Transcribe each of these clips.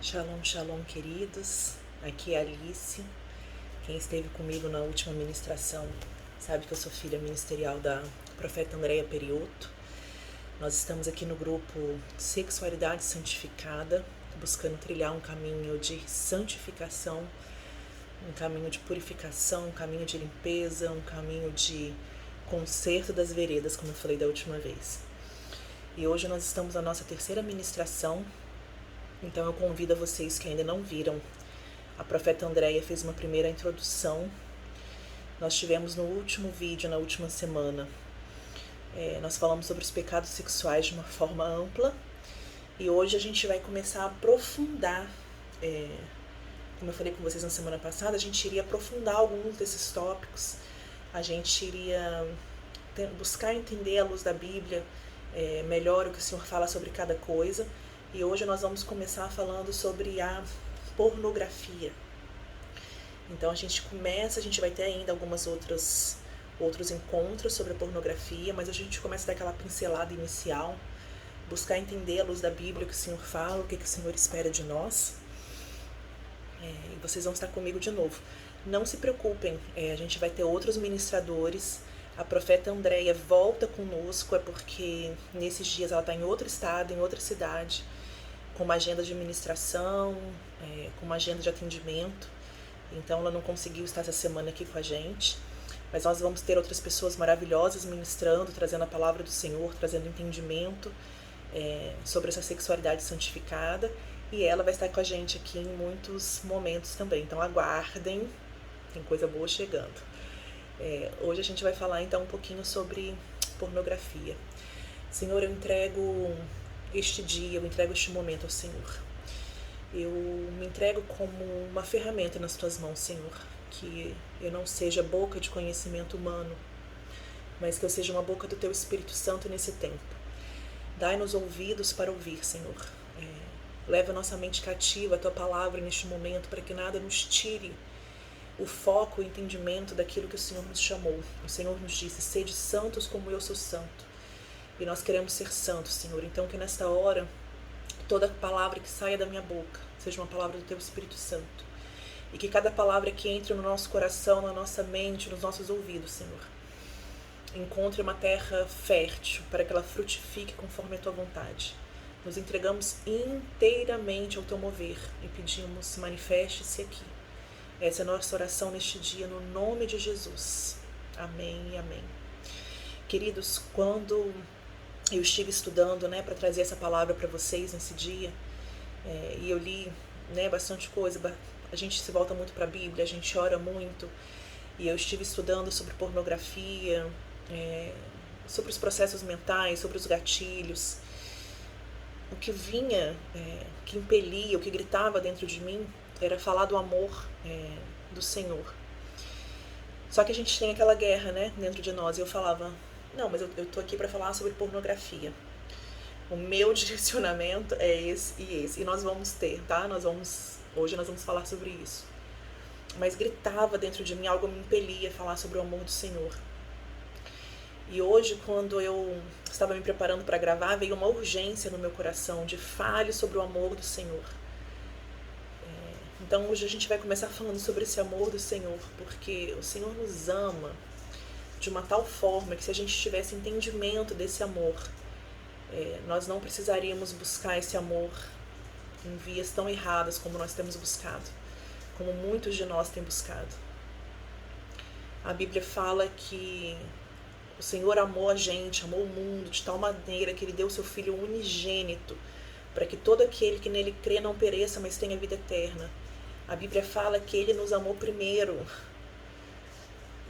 Shalom, shalom, queridos. Aqui é a Alice. Quem esteve comigo na última ministração sabe que eu sou filha ministerial da profeta Andréia Perioto. Nós estamos aqui no grupo Sexualidade Santificada, buscando trilhar um caminho de santificação, um caminho de purificação, um caminho de limpeza, um caminho de conserto das veredas, como eu falei da última vez. E hoje nós estamos na nossa terceira ministração. Então eu convido a vocês que ainda não viram. A profeta Andréia fez uma primeira introdução. Nós tivemos no último vídeo, na última semana, nós falamos sobre os pecados sexuais de uma forma ampla. E hoje a gente vai começar a aprofundar, como eu falei com vocês na semana passada, a gente iria aprofundar alguns desses tópicos. A gente iria buscar entender à luz da Bíblia melhor o que o Senhor fala sobre cada coisa. E hoje nós vamos começar falando sobre a pornografia. Então a gente vai ter ainda outros encontros sobre a pornografia, mas a gente começa daquela pincelada inicial, buscar entender à luz da Bíblia o que o Senhor fala, o que o Senhor espera de nós. E vocês vão estar comigo de novo. Não se preocupem, a gente vai ter outros ministradores. A profeta Andréia volta conosco, é porque nesses dias ela está em outro estado, em outra cidade, com uma agenda de ministração, com uma agenda de atendimento. Então ela não conseguiu estar essa semana aqui com a gente. Mas nós vamos ter outras pessoas maravilhosas ministrando, trazendo a palavra do Senhor, trazendo entendimento sobre essa sexualidade santificada. E ela vai estar com a gente aqui em muitos momentos também. Então aguardem, tem coisa boa chegando. Hoje a gente vai falar então um pouquinho sobre pornografia. Senhor, eu entrego este dia, eu entrego este momento ao Senhor. Eu me entrego como uma ferramenta nas tuas mãos, Senhor. Que eu não seja boca de conhecimento humano, mas que eu seja uma boca do teu Espírito Santo nesse tempo. Dai-nos ouvidos para ouvir, Senhor. Leva a nossa mente cativa a tua palavra neste momento, para que nada nos tire o foco, o entendimento daquilo que o Senhor nos chamou. O Senhor nos disse: sede santos como eu sou santo. E nós queremos ser santos, Senhor. Então que nesta hora, toda palavra que saia da minha boca seja uma palavra do teu Espírito Santo. E que cada palavra que entre no nosso coração, na nossa mente, nos nossos ouvidos, Senhor, encontre uma terra fértil para que ela frutifique conforme a tua vontade. Nos entregamos inteiramente ao teu mover e pedimos: manifeste-se aqui. Essa é a nossa oração neste dia, no nome de Jesus. Amém e amém. Queridos, quando eu estive estudando, para trazer essa palavra para vocês nesse dia, e eu li, bastante coisa. A gente se volta muito para a Bíblia, a gente ora muito, e eu estive estudando sobre pornografia, sobre os processos mentais, sobre os gatilhos. O que vinha, que impelia, o que gritava dentro de mim era falar do amor do Senhor. Só que a gente tem aquela guerra, dentro de nós, e eu falava: não, mas eu tô aqui para falar sobre pornografia. O meu direcionamento é esse e esse. E nós vamos ter, tá? Hoje nós vamos falar sobre isso. Mas gritava dentro de mim, algo me impelia a falar sobre o amor do Senhor. E hoje, quando eu estava me preparando para gravar, veio uma urgência no meu coração de fale sobre o amor do Senhor. Então hoje a gente vai começar falando sobre esse amor do Senhor, porque o Senhor nos ama de uma tal forma que, se a gente tivesse entendimento desse amor, nós não precisaríamos buscar esse amor em vias tão erradas como nós temos buscado, como muitos de nós têm buscado. A Bíblia fala que o Senhor amou a gente, amou o mundo de tal maneira que Ele deu o seu Filho unigênito, para que todo aquele que nele crê não pereça, mas tenha vida eterna. A Bíblia fala que Ele nos amou primeiro,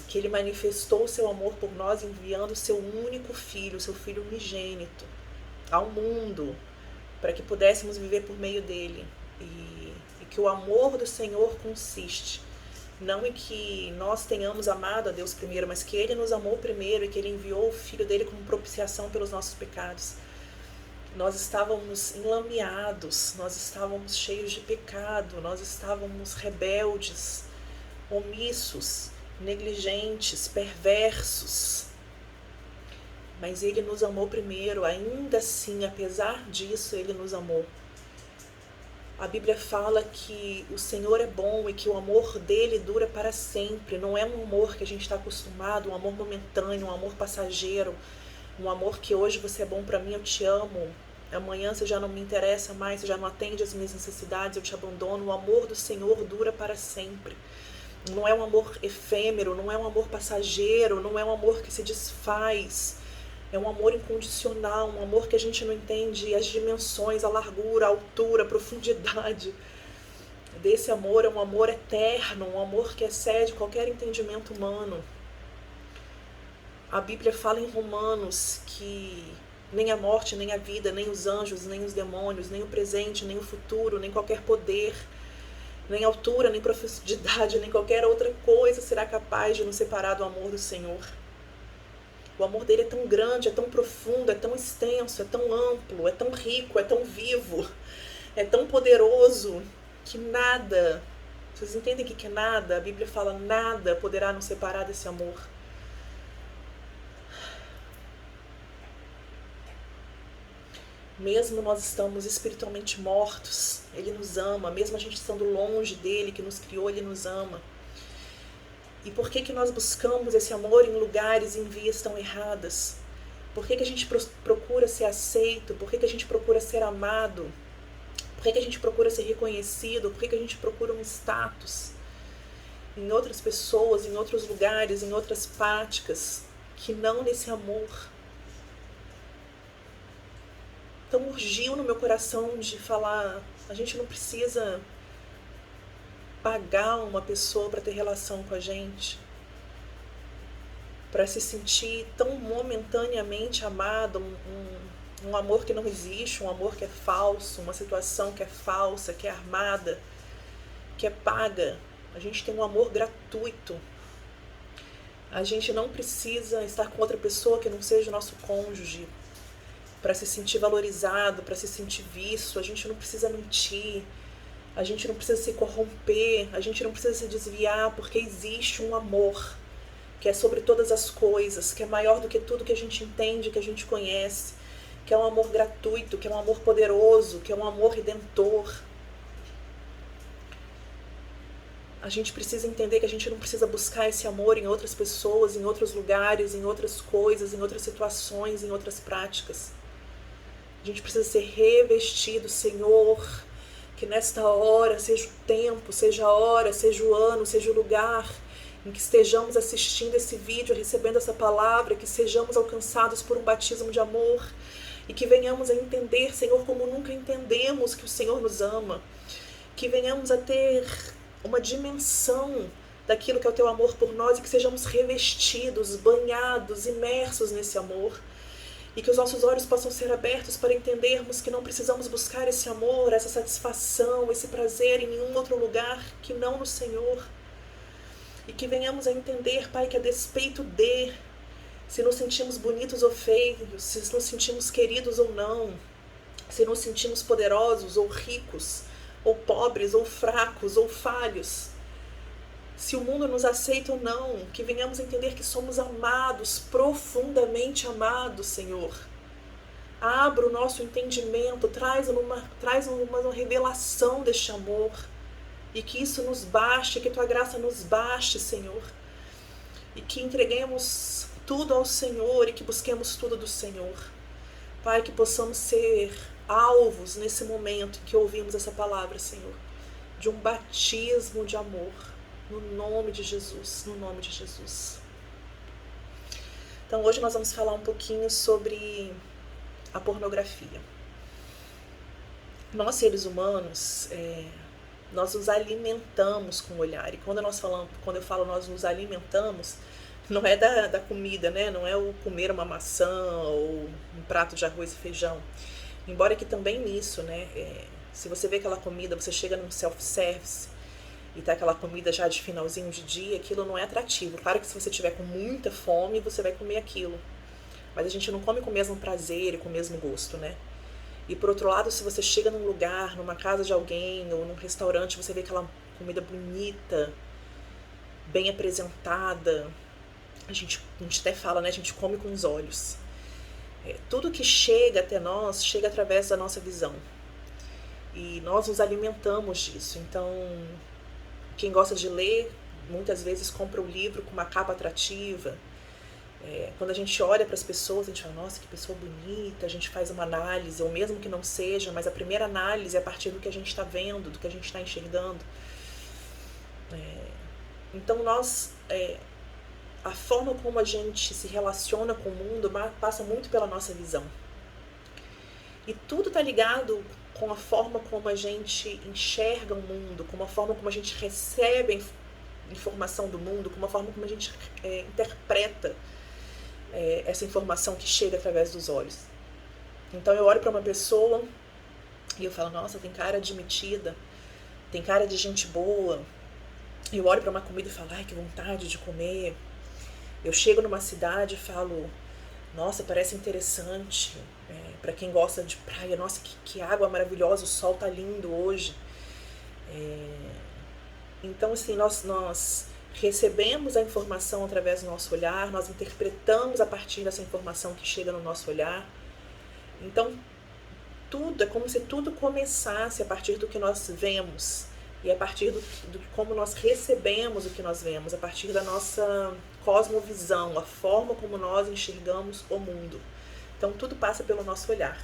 que Ele manifestou o seu amor por nós enviando o seu único Filho, o seu Filho unigênito, ao mundo, para que pudéssemos viver por meio dele. E que o amor do Senhor consiste não em que nós tenhamos amado a Deus primeiro, mas que Ele nos amou primeiro e que Ele enviou o Filho dele como propiciação pelos nossos pecados. Nós estávamos enlameados, nós estávamos cheios de pecado, nós estávamos rebeldes, omissos, negligentes, perversos. Mas Ele nos amou primeiro, ainda assim, apesar disso, Ele nos amou. A Bíblia fala que o Senhor é bom e que o amor dele dura para sempre. Não é um amor que a gente está acostumado, um amor momentâneo, um amor passageiro, um amor que hoje você é bom para mim, eu te amo, amanhã você já não me interessa mais, você já não atende às minhas necessidades, eu te abandono. O amor do Senhor dura para sempre. Não é um amor efêmero, não é um amor passageiro, não é um amor que se desfaz. É um amor incondicional, um amor que a gente não entende as dimensões, a largura, a altura, a profundidade desse amor. É um amor eterno, um amor que excede qualquer entendimento humano. A Bíblia fala em Romanos que nem a morte, nem a vida, nem os anjos, nem os demônios, nem o presente, nem o futuro, nem qualquer poder, nem altura, nem profundidade, nem qualquer outra coisa será capaz de nos separar do amor do Senhor. O amor dele é tão grande, é tão profundo, é tão extenso, é tão amplo, é tão rico, é tão vivo, é tão poderoso, que nada, vocês entendem o que é nada? A Bíblia fala, nada poderá nos separar desse amor. Mesmo nós estamos espiritualmente mortos, ele nos ama. Mesmo a gente estando longe dele, que nos criou, ele nos ama. E por que nós buscamos esse amor em lugares e em vias tão erradas? Por que a gente procura ser aceito? Por que a gente procura ser amado? Por que a gente procura ser reconhecido? Por que a gente procura um status em outras pessoas, em outros lugares, em outras práticas, que não nesse amor? Então urgiu no meu coração de falar, a gente não precisa pagar uma pessoa para ter relação com a gente, para se sentir tão momentaneamente amado, um amor que não existe, um amor que é falso, uma situação que é falsa, que é armada, que é paga. A gente tem um amor gratuito. A gente não precisa estar com outra pessoa que não seja o nosso cônjuge para se sentir valorizado, para se sentir visto. A gente não precisa mentir, a gente não precisa se corromper, a gente não precisa se desviar, porque existe um amor que é sobre todas as coisas, que é maior do que tudo que a gente entende, que a gente conhece, que é um amor gratuito, que é um amor poderoso, que é um amor redentor. A gente precisa entender que a gente não precisa buscar esse amor em outras pessoas, em outros lugares, em outras coisas, em outras situações, em outras práticas. A gente precisa ser revestido, Senhor, que nesta hora, seja o tempo, seja a hora, seja o ano, seja o lugar em que estejamos assistindo esse vídeo, recebendo essa palavra, que sejamos alcançados por um batismo de amor e que venhamos a entender, Senhor, como nunca entendemos que o Senhor nos ama, que venhamos a ter uma dimensão daquilo que é o Teu amor por nós e que sejamos revestidos, banhados, imersos nesse amor. E que os nossos olhos possam ser abertos para entendermos que não precisamos buscar esse amor, essa satisfação, esse prazer em nenhum outro lugar que não no Senhor. E que venhamos a entender, Pai, que a despeito de, se nos sentimos bonitos ou feios, se nos sentimos queridos ou não, se nos sentimos poderosos ou ricos, ou pobres, ou fracos, ou falhos, se o mundo nos aceita ou não, que venhamos a entender que somos amados, profundamente amados, Senhor. Abra o nosso entendimento, traz uma revelação deste amor, e que isso nos baste, que Tua graça nos baste, Senhor, e que entreguemos tudo ao Senhor e que busquemos tudo do Senhor. Pai, que possamos ser alvos nesse momento em que ouvimos essa palavra, Senhor, de um batismo de amor. No nome de Jesus, no nome de Jesus. Então hoje nós vamos falar um pouquinho sobre a pornografia. Nós seres humanos, nós nos alimentamos com o olhar. E quando eu falo nós nos alimentamos, não é da comida, né? Não é o comer uma maçã ou um prato de arroz e feijão. Embora que também nisso, né? Se você vê aquela comida, você chega num self-service, e tá aquela comida já de finalzinho de dia, aquilo não é atrativo. Claro que se você tiver com muita fome, você vai comer aquilo. Mas a gente não come com o mesmo prazer e com o mesmo gosto, né? E por outro lado, se você chega num lugar, numa casa de alguém ou num restaurante, você vê aquela comida bonita, bem apresentada, a gente até fala, né? A gente come com os olhos. Tudo que chega até nós, chega através da nossa visão. E nós nos alimentamos disso. Então, quem gosta de ler, muitas vezes compra um livro com uma capa atrativa. Quando a gente olha para as pessoas, a gente fala, nossa, que pessoa bonita, a gente faz uma análise, ou mesmo que não seja, mas a primeira análise é a partir do que a gente está vendo, do que a gente está enxergando. Então a forma como a gente se relaciona com o mundo passa muito pela nossa visão. E tudo está ligado com a forma como a gente enxerga o mundo, com a forma como a gente recebe a informação do mundo, com a forma como a gente interpreta essa informação que chega através dos olhos. Então eu olho para uma pessoa e eu falo, nossa, tem cara de metida, tem cara de gente boa. Eu olho para uma comida e falo, ai, que vontade de comer. Eu chego numa cidade e falo, nossa, parece interessante. Para quem gosta de praia, nossa, que água maravilhosa, o sol tá lindo hoje. Então, assim, nós recebemos a informação através do nosso olhar, nós interpretamos a partir dessa informação que chega no nosso olhar. Então, tudo é como se tudo começasse a partir do que nós vemos e a partir do como nós recebemos o que nós vemos, a partir da nossa cosmovisão, a forma como nós enxergamos o mundo. Então, tudo passa pelo nosso olhar.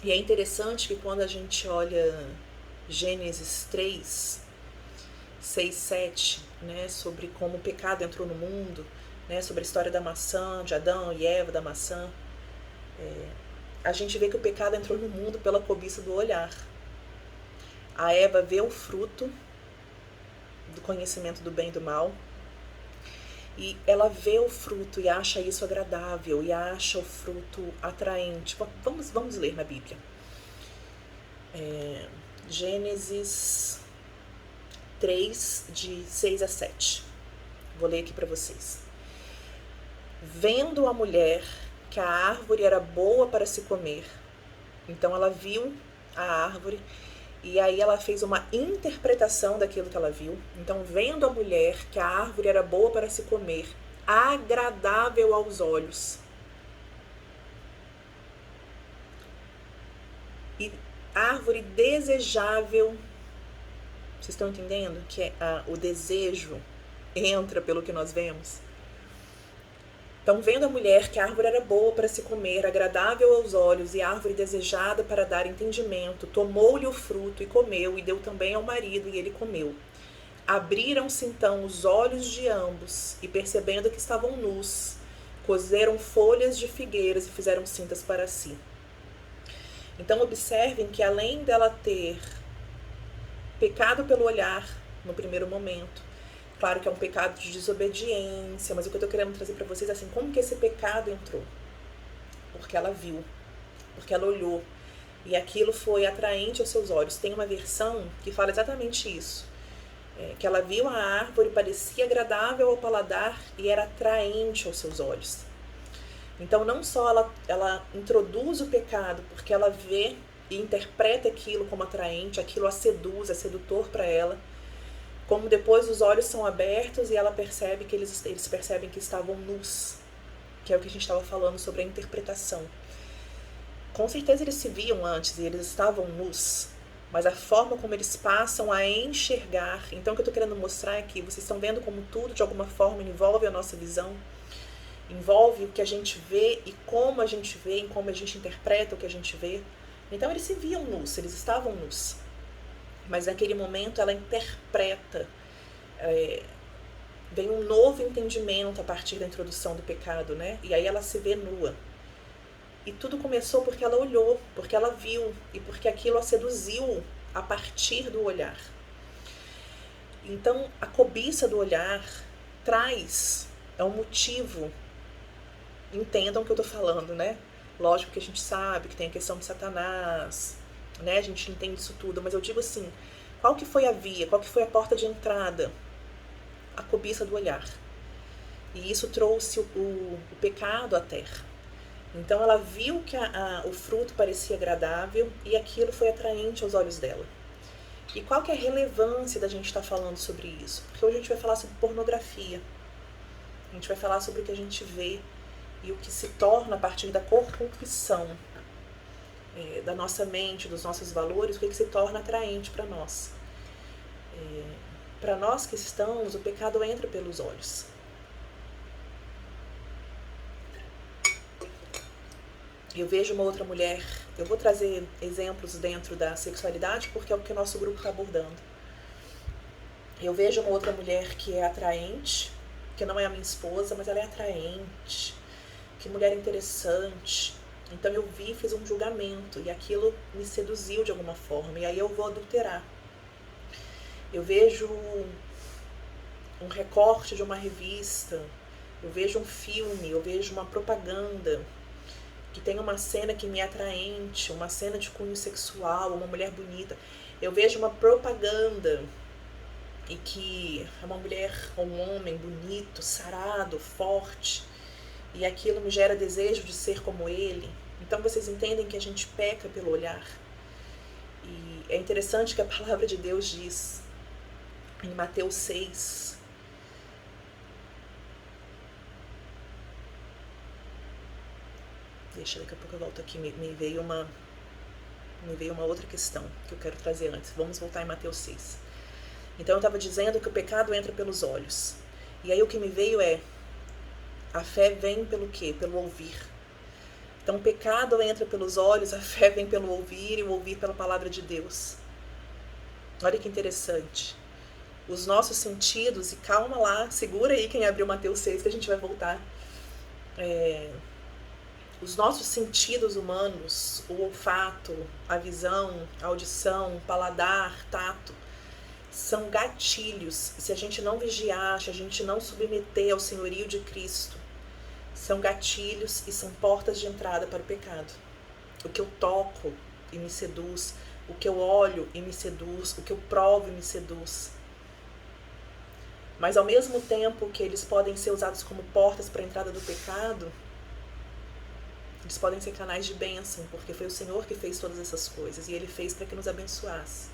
E é interessante que quando a gente olha Gênesis 3, 6, 7, né, sobre como o pecado entrou no mundo, né, sobre a história da maçã, de Adão e Eva, da maçã, a gente vê que o pecado entrou no mundo pela cobiça do olhar. A Eva vê o fruto do conhecimento do bem e do mal, e ela vê o fruto e acha isso agradável, e acha o fruto atraente. Vamos ler na Bíblia. Gênesis 3, de 6 a 7. Vou ler aqui para vocês. Vendo a mulher que a árvore era boa para se comer, então ela viu a árvore, e aí ela fez uma interpretação daquilo que ela viu. Então, vendo a mulher que a árvore era boa para se comer, agradável aos olhos, e árvore desejável. Vocês estão entendendo que o desejo entra pelo que nós vemos? Então, vendo a mulher que a árvore era boa para se comer, agradável aos olhos e árvore desejada para dar entendimento, tomou-lhe o fruto e comeu, e deu também ao marido, e ele comeu. Abriram-se então os olhos de ambos, e percebendo que estavam nus, coseram folhas de figueiras e fizeram cintas para si. Então, observem que além dela ter pecado pelo olhar no primeiro momento, claro que é um pecado de desobediência, mas o que eu estou querendo trazer para vocês é assim, como que esse pecado entrou? Porque ela viu, porque ela olhou, e aquilo foi atraente aos seus olhos. Tem uma versão que fala exatamente isso, que ela viu a árvore, parecia agradável ao paladar e era atraente aos seus olhos. Então, não só ela introduz o pecado, porque ela vê e interpreta aquilo como atraente, aquilo a seduz, é sedutor para ela, como depois os olhos são abertos e ela percebe que eles percebem que estavam nus, que é o que a gente estava falando sobre a interpretação. Com certeza eles se viam antes e eles estavam nus, mas a forma como eles passam a enxergar. Então, o que eu estou querendo mostrar é que vocês estão vendo como tudo, de alguma forma, envolve a nossa visão, envolve o que a gente vê e como a gente vê, e como a gente interpreta o que a gente vê. Então, eles se viam nus, eles estavam nus. Mas naquele momento ela interpreta, vem um novo entendimento a partir da introdução do pecado, né? E aí ela se vê nua. E tudo começou porque ela olhou, porque ela viu, e porque aquilo a seduziu a partir do olhar. Então, a cobiça do olhar é um motivo, entendam o que eu estou falando, né? Lógico que a gente sabe que tem a questão de Satanás, né? A gente entende isso tudo, mas eu digo assim, qual que foi a via, qual que foi a porta de entrada? A cobiça do olhar. E isso trouxe o pecado à terra. Então ela viu que o fruto parecia agradável e aquilo foi atraente aos olhos dela. E qual que é a relevância da gente estar falando sobre isso? Porque hoje a gente vai falar sobre pornografia. A gente vai falar sobre o que a gente vê e o que se torna a partir da corrupção. da nossa mente, dos nossos valores, o que se torna atraente para nós. Para nós cristãos, o pecado entra pelos olhos. Eu vejo uma outra mulher, eu vou trazer exemplos dentro da sexualidade porque é o que o nosso grupo está abordando. Eu vejo uma outra mulher que é atraente, que não é a minha esposa, mas ela é atraente, que mulher interessante. Então eu fiz um julgamento e aquilo me seduziu de alguma forma, e aí eu vou adulterar. Eu vejo um recorte de uma revista, eu vejo um filme, eu vejo uma propaganda que tem uma cena que me é atraente, uma cena de cunho sexual, uma mulher bonita. Eu vejo uma propaganda e que é uma mulher ou um homem bonito, sarado, forte, e aquilo me gera desejo de ser como ele. Então vocês entendem que a gente peca pelo olhar. E é interessante que a palavra de Deus diz em Mateus 6, daqui a pouco eu volto aqui, me veio uma outra questão que eu quero trazer antes. Vamos voltar em Mateus 6. Então eu estava dizendo que o pecado entra pelos olhos. E aí o que me veio é, a fé vem pelo quê? Pelo ouvir. Então o pecado entra pelos olhos, a fé vem pelo ouvir e o ouvir pela palavra de Deus. Olha que interessante. Os nossos sentidos, e calma lá, segura aí quem abriu Mateus 6 que a gente vai voltar. Os nossos sentidos humanos, o olfato, a visão, a audição, o paladar, tato, são gatilhos. Se a gente não vigiar, se a gente não submeter ao senhorio de Cristo, são gatilhos e são portas de entrada para o pecado. O que eu toco e me seduz, o que eu olho e me seduz, o que eu provo e me seduz. Mas ao mesmo tempo que eles podem ser usados como portas para a entrada do pecado, eles podem ser canais de bênção, porque foi o Senhor que fez todas essas coisas, e Ele fez para que nos abençoasse.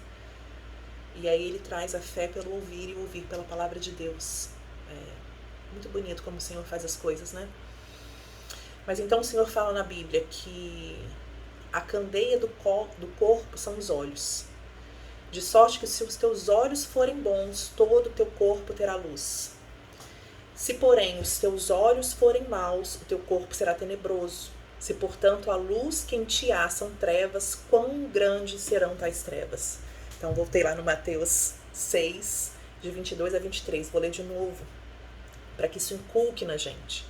E aí Ele traz a fé pelo ouvir e o ouvir pela palavra de Deus. É muito bonito como o Senhor faz as coisas, né? Mas então o Senhor fala na Bíblia que a candeia do corpo são os olhos. De sorte que se os teus olhos forem bons, todo o teu corpo terá luz. Se, porém, os teus olhos forem maus, o teu corpo será tenebroso. Se, portanto, a luz que em ti há são trevas, quão grandes serão tais trevas? Então, voltei lá no Mateus 6, de 22 a 23. Vou ler de novo, para que isso inculque na gente.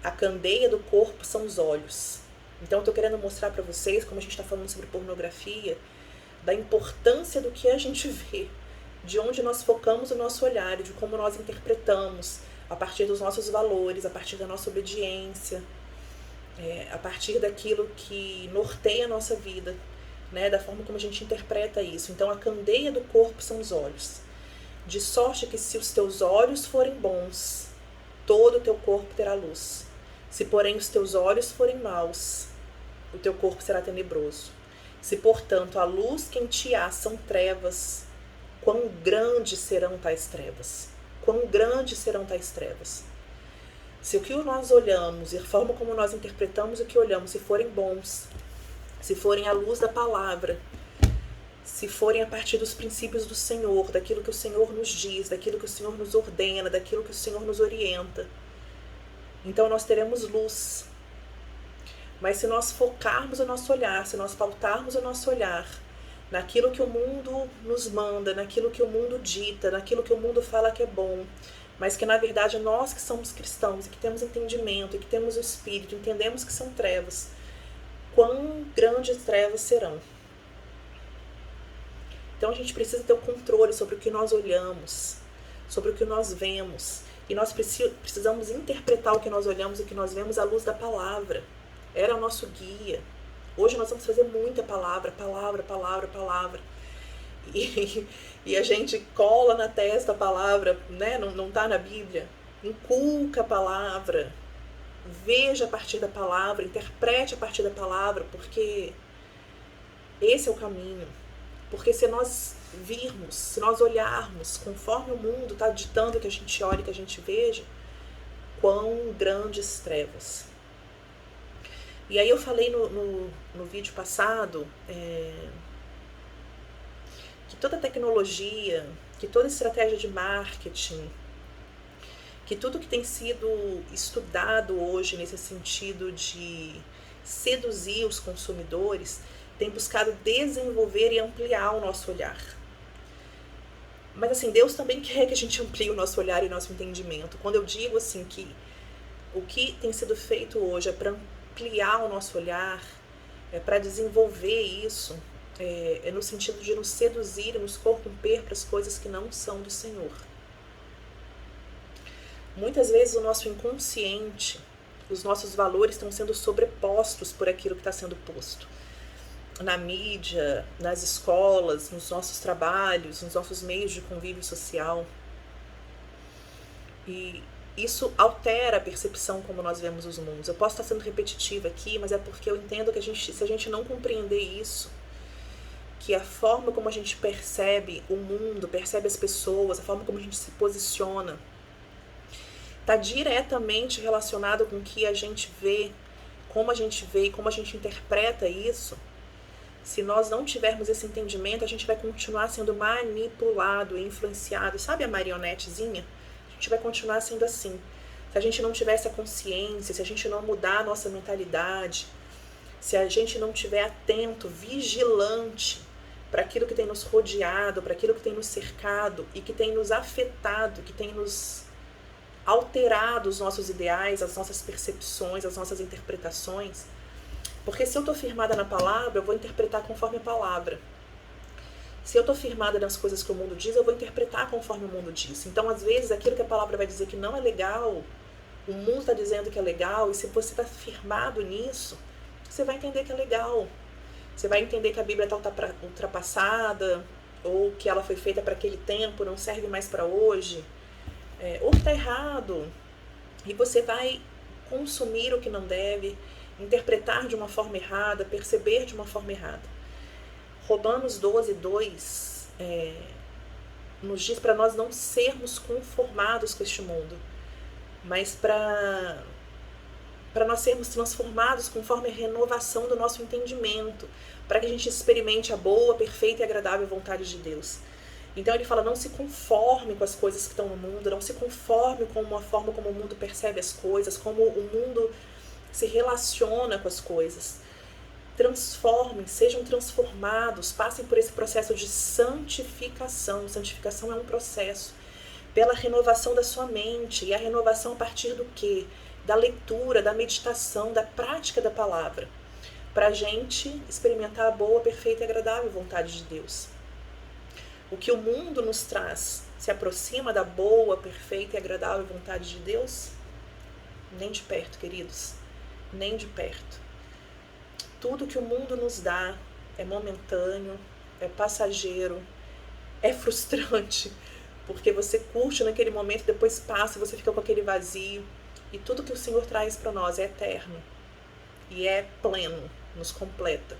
A candeia do corpo são os olhos. Então, eu estou querendo mostrar para vocês, como a gente está falando sobre pornografia, da importância do que a gente vê, de onde nós focamos o nosso olhar, de como nós interpretamos, a partir dos nossos valores, a partir da nossa obediência, a partir daquilo que norteia a nossa vida, né, da forma como a gente interpreta isso. Então, a candeia do corpo são os olhos. De sorte que se os teus olhos forem bons, todo o teu corpo terá luz. Se, porém, os teus olhos forem maus, o teu corpo será tenebroso. Se, portanto, a luz que em ti há são trevas, quão grandes serão tais trevas? Quão grandes serão tais trevas? Se o que nós olhamos e a forma como nós interpretamos o que olhamos, se forem bons, se forem à luz da palavra, se forem a partir dos princípios do Senhor, daquilo que o Senhor nos diz, daquilo que o Senhor nos ordena, daquilo que o Senhor nos orienta, então nós teremos luz. Mas se nós focarmos o nosso olhar, se nós pautarmos o nosso olhar naquilo que o mundo nos manda, naquilo que o mundo dita, naquilo que o mundo fala que é bom, mas que na verdade nós que somos cristãos e que temos entendimento e que temos o Espírito, entendemos que são trevas, quão grandes trevas serão. Então a gente precisa ter o controle sobre o que nós olhamos, sobre o que nós vemos, e nós precisamos interpretar o que nós olhamos e o que nós vemos à luz da palavra. Era o nosso guia. Hoje nós vamos fazer muita palavra. E a gente cola na testa a palavra, né? Não está na Bíblia. Inculca a palavra. Veja a partir da palavra, interprete a partir da palavra, porque esse é o caminho. Porque se nós virmos, se nós olharmos conforme o mundo está ditando que a gente olhe, que a gente veja, quão grandes trevas. E aí eu falei no vídeo passado que toda tecnologia, que toda estratégia de marketing, que tudo que tem sido estudado hoje nesse sentido de seduzir os consumidores tem buscado desenvolver e ampliar o nosso olhar. Mas assim, Deus também quer que a gente amplie o nosso olhar e o nosso entendimento. Quando eu digo assim que o que tem sido feito hoje é para ampliar o nosso olhar, é para desenvolver isso, é no sentido de nos seduzir e nos corromper para as coisas que não são do Senhor. Muitas vezes o nosso inconsciente, os nossos valores estão sendo sobrepostos por aquilo que está sendo posto. Na mídia, nas escolas, nos nossos trabalhos, nos nossos meios de convívio social. E isso altera a percepção como nós vemos os mundos. Eu posso estar sendo repetitiva aqui, mas é porque eu entendo que se a gente não compreender isso, que a forma como a gente percebe o mundo, percebe as pessoas, a forma como a gente se posiciona, está diretamente relacionado com o que a gente vê e como a gente interpreta isso. Se nós não tivermos esse entendimento, a gente vai continuar sendo manipulado e influenciado. Sabe a marionetezinha? A gente vai continuar sendo assim. Se a gente não tiver essa consciência, se a gente não mudar a nossa mentalidade, se a gente não estiver atento, vigilante para aquilo que tem nos rodeado, para aquilo que tem nos cercado e que tem nos afetado, que tem nos alterado os nossos ideais, as nossas percepções, as nossas interpretações. Porque se eu estou firmada na palavra, eu vou interpretar conforme a palavra. Se eu estou firmada nas coisas que o mundo diz, eu vou interpretar conforme o mundo diz. Então, às vezes, aquilo que a palavra vai dizer que não é legal, o mundo está dizendo que é legal, e se você está firmado nisso, você vai entender que é legal. Você vai entender que a Bíblia está ultrapassada, ou que ela foi feita para aquele tempo, não serve mais para hoje. Ou está errado, e você vai consumir o que não deve, interpretar de uma forma errada, perceber de uma forma errada. Romanos 12:2 nos diz para nós não sermos conformados com este mundo, mas para nós sermos transformados conforme a renovação do nosso entendimento, para que a gente experimente a boa, perfeita e agradável vontade de Deus. Então ele fala, não se conforme com as coisas que estão no mundo, não se conforme com a forma como o mundo percebe as coisas, como o mundo se relaciona com as coisas. Transformem, sejam transformados, passem por esse processo de santificação. Santificação é um processo pela renovação da sua mente. E a renovação a partir do quê? Da leitura, da meditação, da prática da palavra. Para a gente experimentar a boa, perfeita e agradável vontade de Deus. O que o mundo nos traz se aproxima da boa, perfeita e agradável vontade de Deus? Nem de perto, queridos. Nem de perto. Tudo que o mundo nos dá é momentâneo, é passageiro, é frustrante, porque você curte naquele momento e depois passa e você fica com aquele vazio. E tudo que o Senhor traz para nós é eterno e é pleno, nos completa.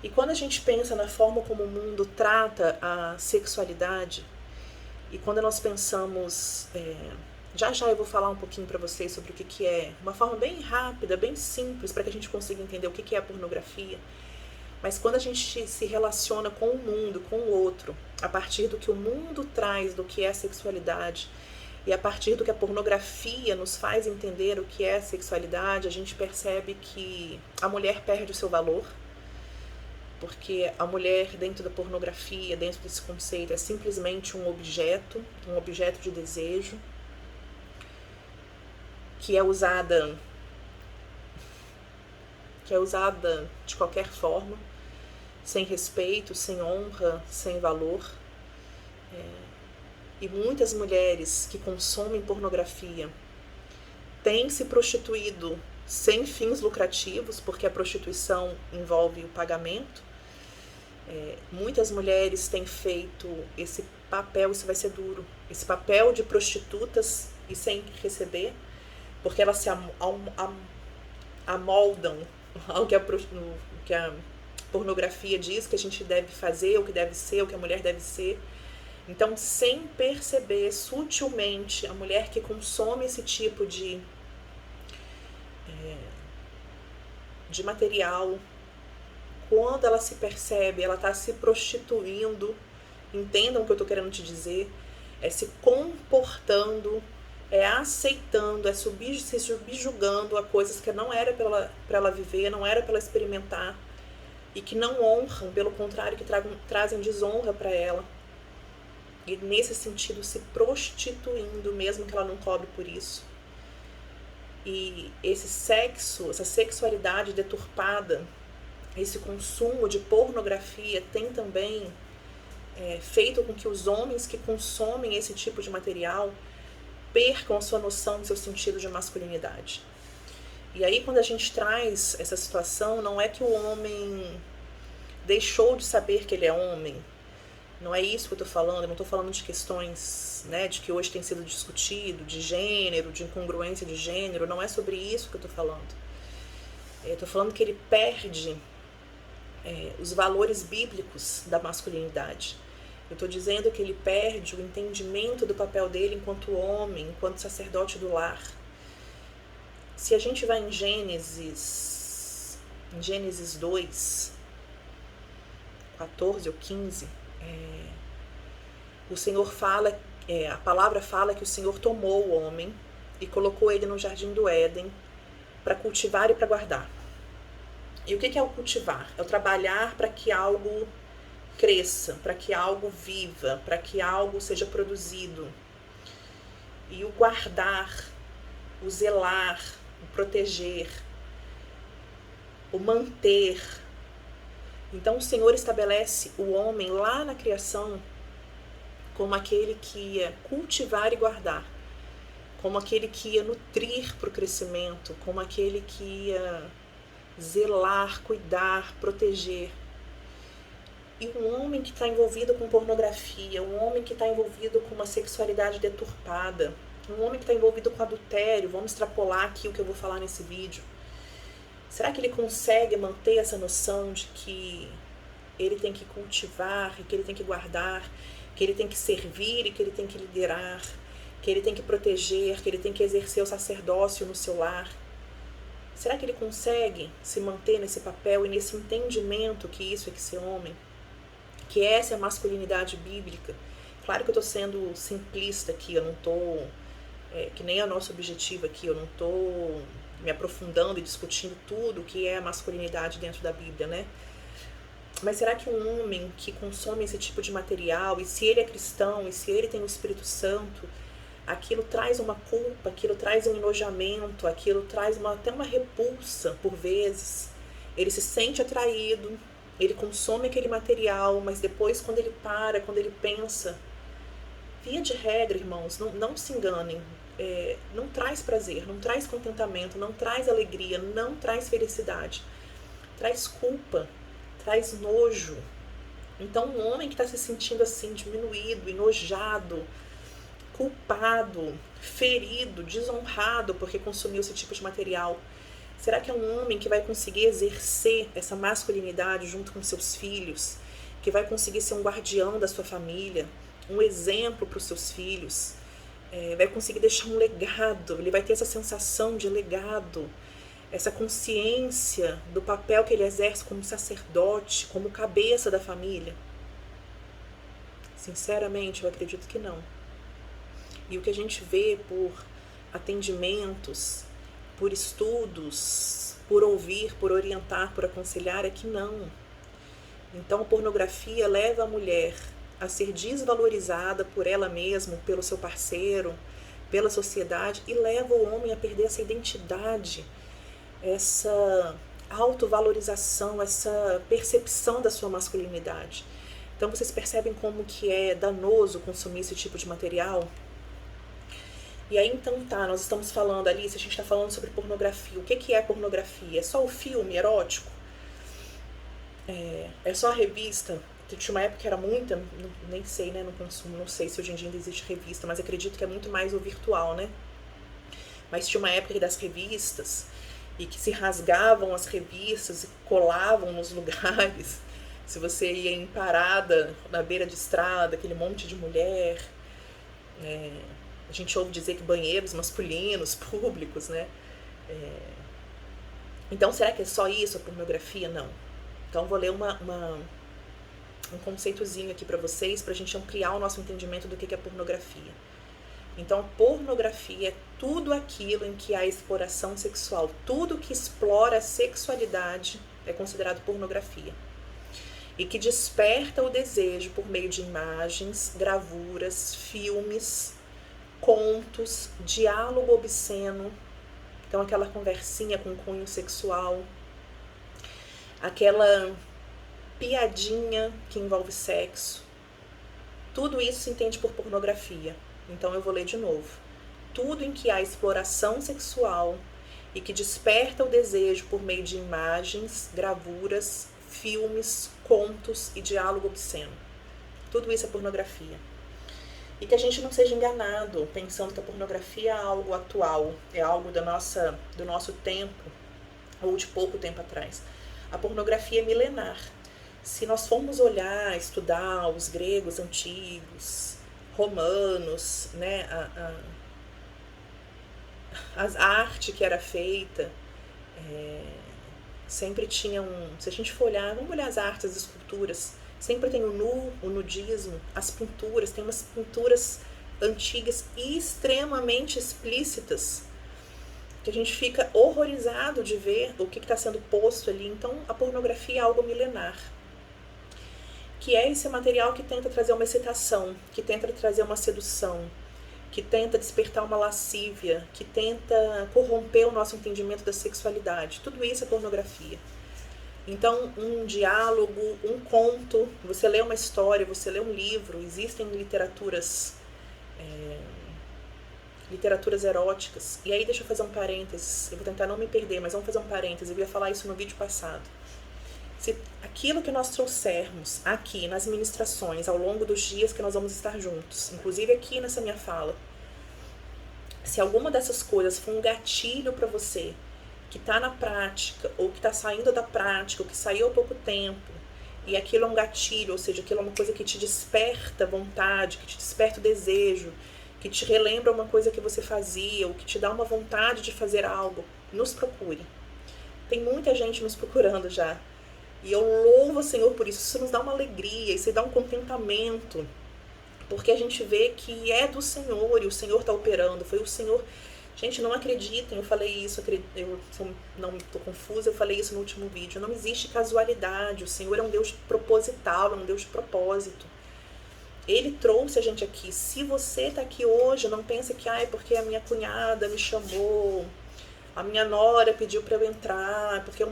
E quando a gente pensa na forma como o mundo trata a sexualidade, e quando nós pensamos, já eu vou falar um pouquinho para vocês sobre o que é, uma forma bem rápida, bem simples, para que a gente consiga entender o que é a pornografia. Mas quando a gente se relaciona com o mundo, com o outro, a partir do que o mundo traz do que é a sexualidade, e a partir do que a pornografia nos faz entender o que é a sexualidade, a gente percebe que a mulher perde o seu valor, porque a mulher dentro da pornografia, dentro desse conceito, é simplesmente um objeto de desejo, que é usada de qualquer forma, sem respeito, sem honra, sem valor. E muitas mulheres que consomem pornografia têm se prostituído sem fins lucrativos, porque a prostituição envolve o pagamento. Muitas mulheres têm feito esse papel, isso vai ser duro, esse papel de prostitutas e sem receber, porque elas se amoldam ao que a pornografia diz que a gente deve fazer, o que deve ser, o que a mulher deve ser. Então, sem perceber, sutilmente, a mulher que consome esse tipo de de material, quando ela se percebe, ela está se prostituindo, entendam o que eu estou querendo te dizer, é se comportando, é aceitando, é se subjugando a coisas que não era para ela viver, não era para ela experimentar, e que não honram, pelo contrário, que trazem desonra para ela. E nesse sentido se prostituindo, mesmo que ela não cobre por isso. E esse sexo, essa sexualidade deturpada, esse consumo de pornografia tem também feito com que os homens que consomem esse tipo de material percam a sua noção, seu sentido de masculinidade. E aí quando a gente traz essa situação, não é que o homem deixou de saber que ele é homem, não é isso que eu estou falando, eu não estou falando de questões, né, de que hoje tem sido discutido, de gênero, de incongruência de gênero, não é sobre isso que eu estou falando. Eu estou falando que ele perde os valores bíblicos da masculinidade. Eu estou dizendo que ele perde o entendimento do papel dele enquanto homem, enquanto sacerdote do lar. Se a gente vai em Gênesis 2, 14 ou 15, o Senhor fala, a palavra fala que o Senhor tomou o homem e colocou ele no jardim do Éden para cultivar e para guardar. E o que é o cultivar? É o trabalhar para que algo cresça, para que algo viva, para que algo seja produzido. E o guardar, o zelar, o proteger, o manter. Então o Senhor estabelece o homem lá na criação como aquele que ia cultivar e guardar, como aquele que ia nutrir para o crescimento, como aquele que ia zelar, cuidar, proteger. E um homem que está envolvido com pornografia, um homem que está envolvido com uma sexualidade deturpada, um homem que está envolvido com adultério, vamos extrapolar aqui o que eu vou falar nesse vídeo. Será que ele consegue manter essa noção de que ele tem que cultivar, que ele tem que guardar, que ele tem que servir e que ele tem que liderar, que ele tem que proteger, que ele tem que exercer o sacerdócio no seu lar? Será que ele consegue se manter nesse papel e nesse entendimento que isso é que ser homem? Que essa é a masculinidade bíblica? Claro que eu estou sendo simplista aqui, eu não estou, que nem é o nosso objetivo aqui, eu não estou me aprofundando e discutindo tudo o que é a masculinidade dentro da Bíblia, né? Mas será que um homem que consome esse tipo de material, e se ele é cristão, e se ele tem o Espírito Santo, aquilo traz uma culpa, aquilo traz um enojamento, aquilo traz até uma repulsa por vezes. Ele se sente atraído, ele consome aquele material, mas depois quando ele para, quando ele pensa, via de regra, irmãos, não se enganem, não traz prazer, não traz contentamento, não traz alegria, não traz felicidade, traz culpa, traz nojo. Então um homem que está se sentindo assim, diminuído, enojado, culpado, ferido, desonrado porque consumiu esse tipo de material, será que é um homem que vai conseguir exercer essa masculinidade junto com seus filhos, que vai conseguir ser um guardião da sua família, um exemplo para os seus filhos, vai conseguir deixar um legado, ele vai ter essa sensação de legado, essa consciência do papel que ele exerce como sacerdote, como cabeça da família? Sinceramente, eu acredito que não. E o que a gente vê por atendimentos, por estudos, por ouvir, por orientar, por aconselhar, é que não. Então a pornografia leva a mulher a ser desvalorizada por ela mesma, pelo seu parceiro, pela sociedade, e leva o homem a perder essa identidade, essa autovalorização, essa percepção da sua masculinidade. Então vocês percebem como que é danoso consumir esse tipo de material? E aí então nós estamos falando, Alice, a gente está falando sobre pornografia. O que é pornografia? É só o filme erótico? É só a revista? Tinha uma época que era muita, nem sei, né, no consumo, não sei se hoje em dia ainda existe revista, mas acredito que é muito mais o virtual, né? Mas tinha uma época das revistas, e que se rasgavam as revistas e colavam nos lugares. Se você ia em parada, na beira de estrada, aquele monte de mulher. A gente ouve dizer que banheiros masculinos, públicos, né? Então, será que é só isso, a pornografia? Não. Então, vou ler um conceitozinho aqui para vocês, para a gente ampliar o nosso entendimento do que é pornografia. Então, a pornografia é tudo aquilo em que há exploração sexual. Tudo que explora a sexualidade é considerado pornografia. E que desperta o desejo por meio de imagens, gravuras, filmes, contos, diálogo obsceno. Então, aquela conversinha com cunho sexual, aquela piadinha que envolve sexo. Tudo isso se entende por pornografia. Então eu vou ler de novo. Tudo em que há exploração sexual e que desperta o desejo por meio de imagens, gravuras, filmes, contos e diálogo obsceno. Tudo isso é pornografia. E que a gente não seja enganado pensando que a pornografia é algo atual, é algo do nosso tempo ou de pouco tempo atrás. A pornografia é milenar. Se nós formos olhar, estudar os gregos antigos, romanos, né, a arte que era feita, sempre tinha se a gente for olhar, vamos olhar as artes, as esculturas, sempre tem o nu, o nudismo, as pinturas, tem umas pinturas antigas e extremamente explícitas, que a gente fica horrorizado de ver o que está sendo posto ali. Então, a pornografia é algo milenar, que é esse material que tenta trazer uma excitação, que tenta trazer uma sedução, que tenta despertar uma lascívia, que tenta corromper o nosso entendimento da sexualidade. Tudo isso é pornografia. Então, um diálogo, um conto, você lê uma história, você lê um livro, existem literaturas eróticas. E aí, deixa eu fazer um parênteses, eu vou tentar não me perder, mas vamos fazer um parênteses, eu ia falar isso no vídeo passado. Se aquilo que nós trouxermos aqui nas ministrações ao longo dos dias que nós vamos estar juntos, inclusive aqui nessa minha fala, se alguma dessas coisas for um gatilho para você, que está na prática, ou que está saindo da prática, ou que saiu há pouco tempo, e aquilo é um gatilho, ou seja, aquilo é uma coisa que te desperta vontade, que te desperta o desejo, que te relembra uma coisa que você fazia, ou que te dá uma vontade de fazer algo, nos procure. Tem muita gente nos procurando já. E eu louvo o Senhor por isso. Isso nos dá uma alegria, isso dá um contentamento, porque a gente vê que é do Senhor e o Senhor está operando. Foi o Senhor. Gente, não acreditem, eu falei isso, eu não estou confusa, eu falei isso no último vídeo. Não existe casualidade, o Senhor é um Deus proposital, é um Deus de propósito. Ele trouxe a gente aqui. Se você está aqui hoje, não pense que é porque a minha cunhada me chamou, a minha nora pediu para eu entrar, porque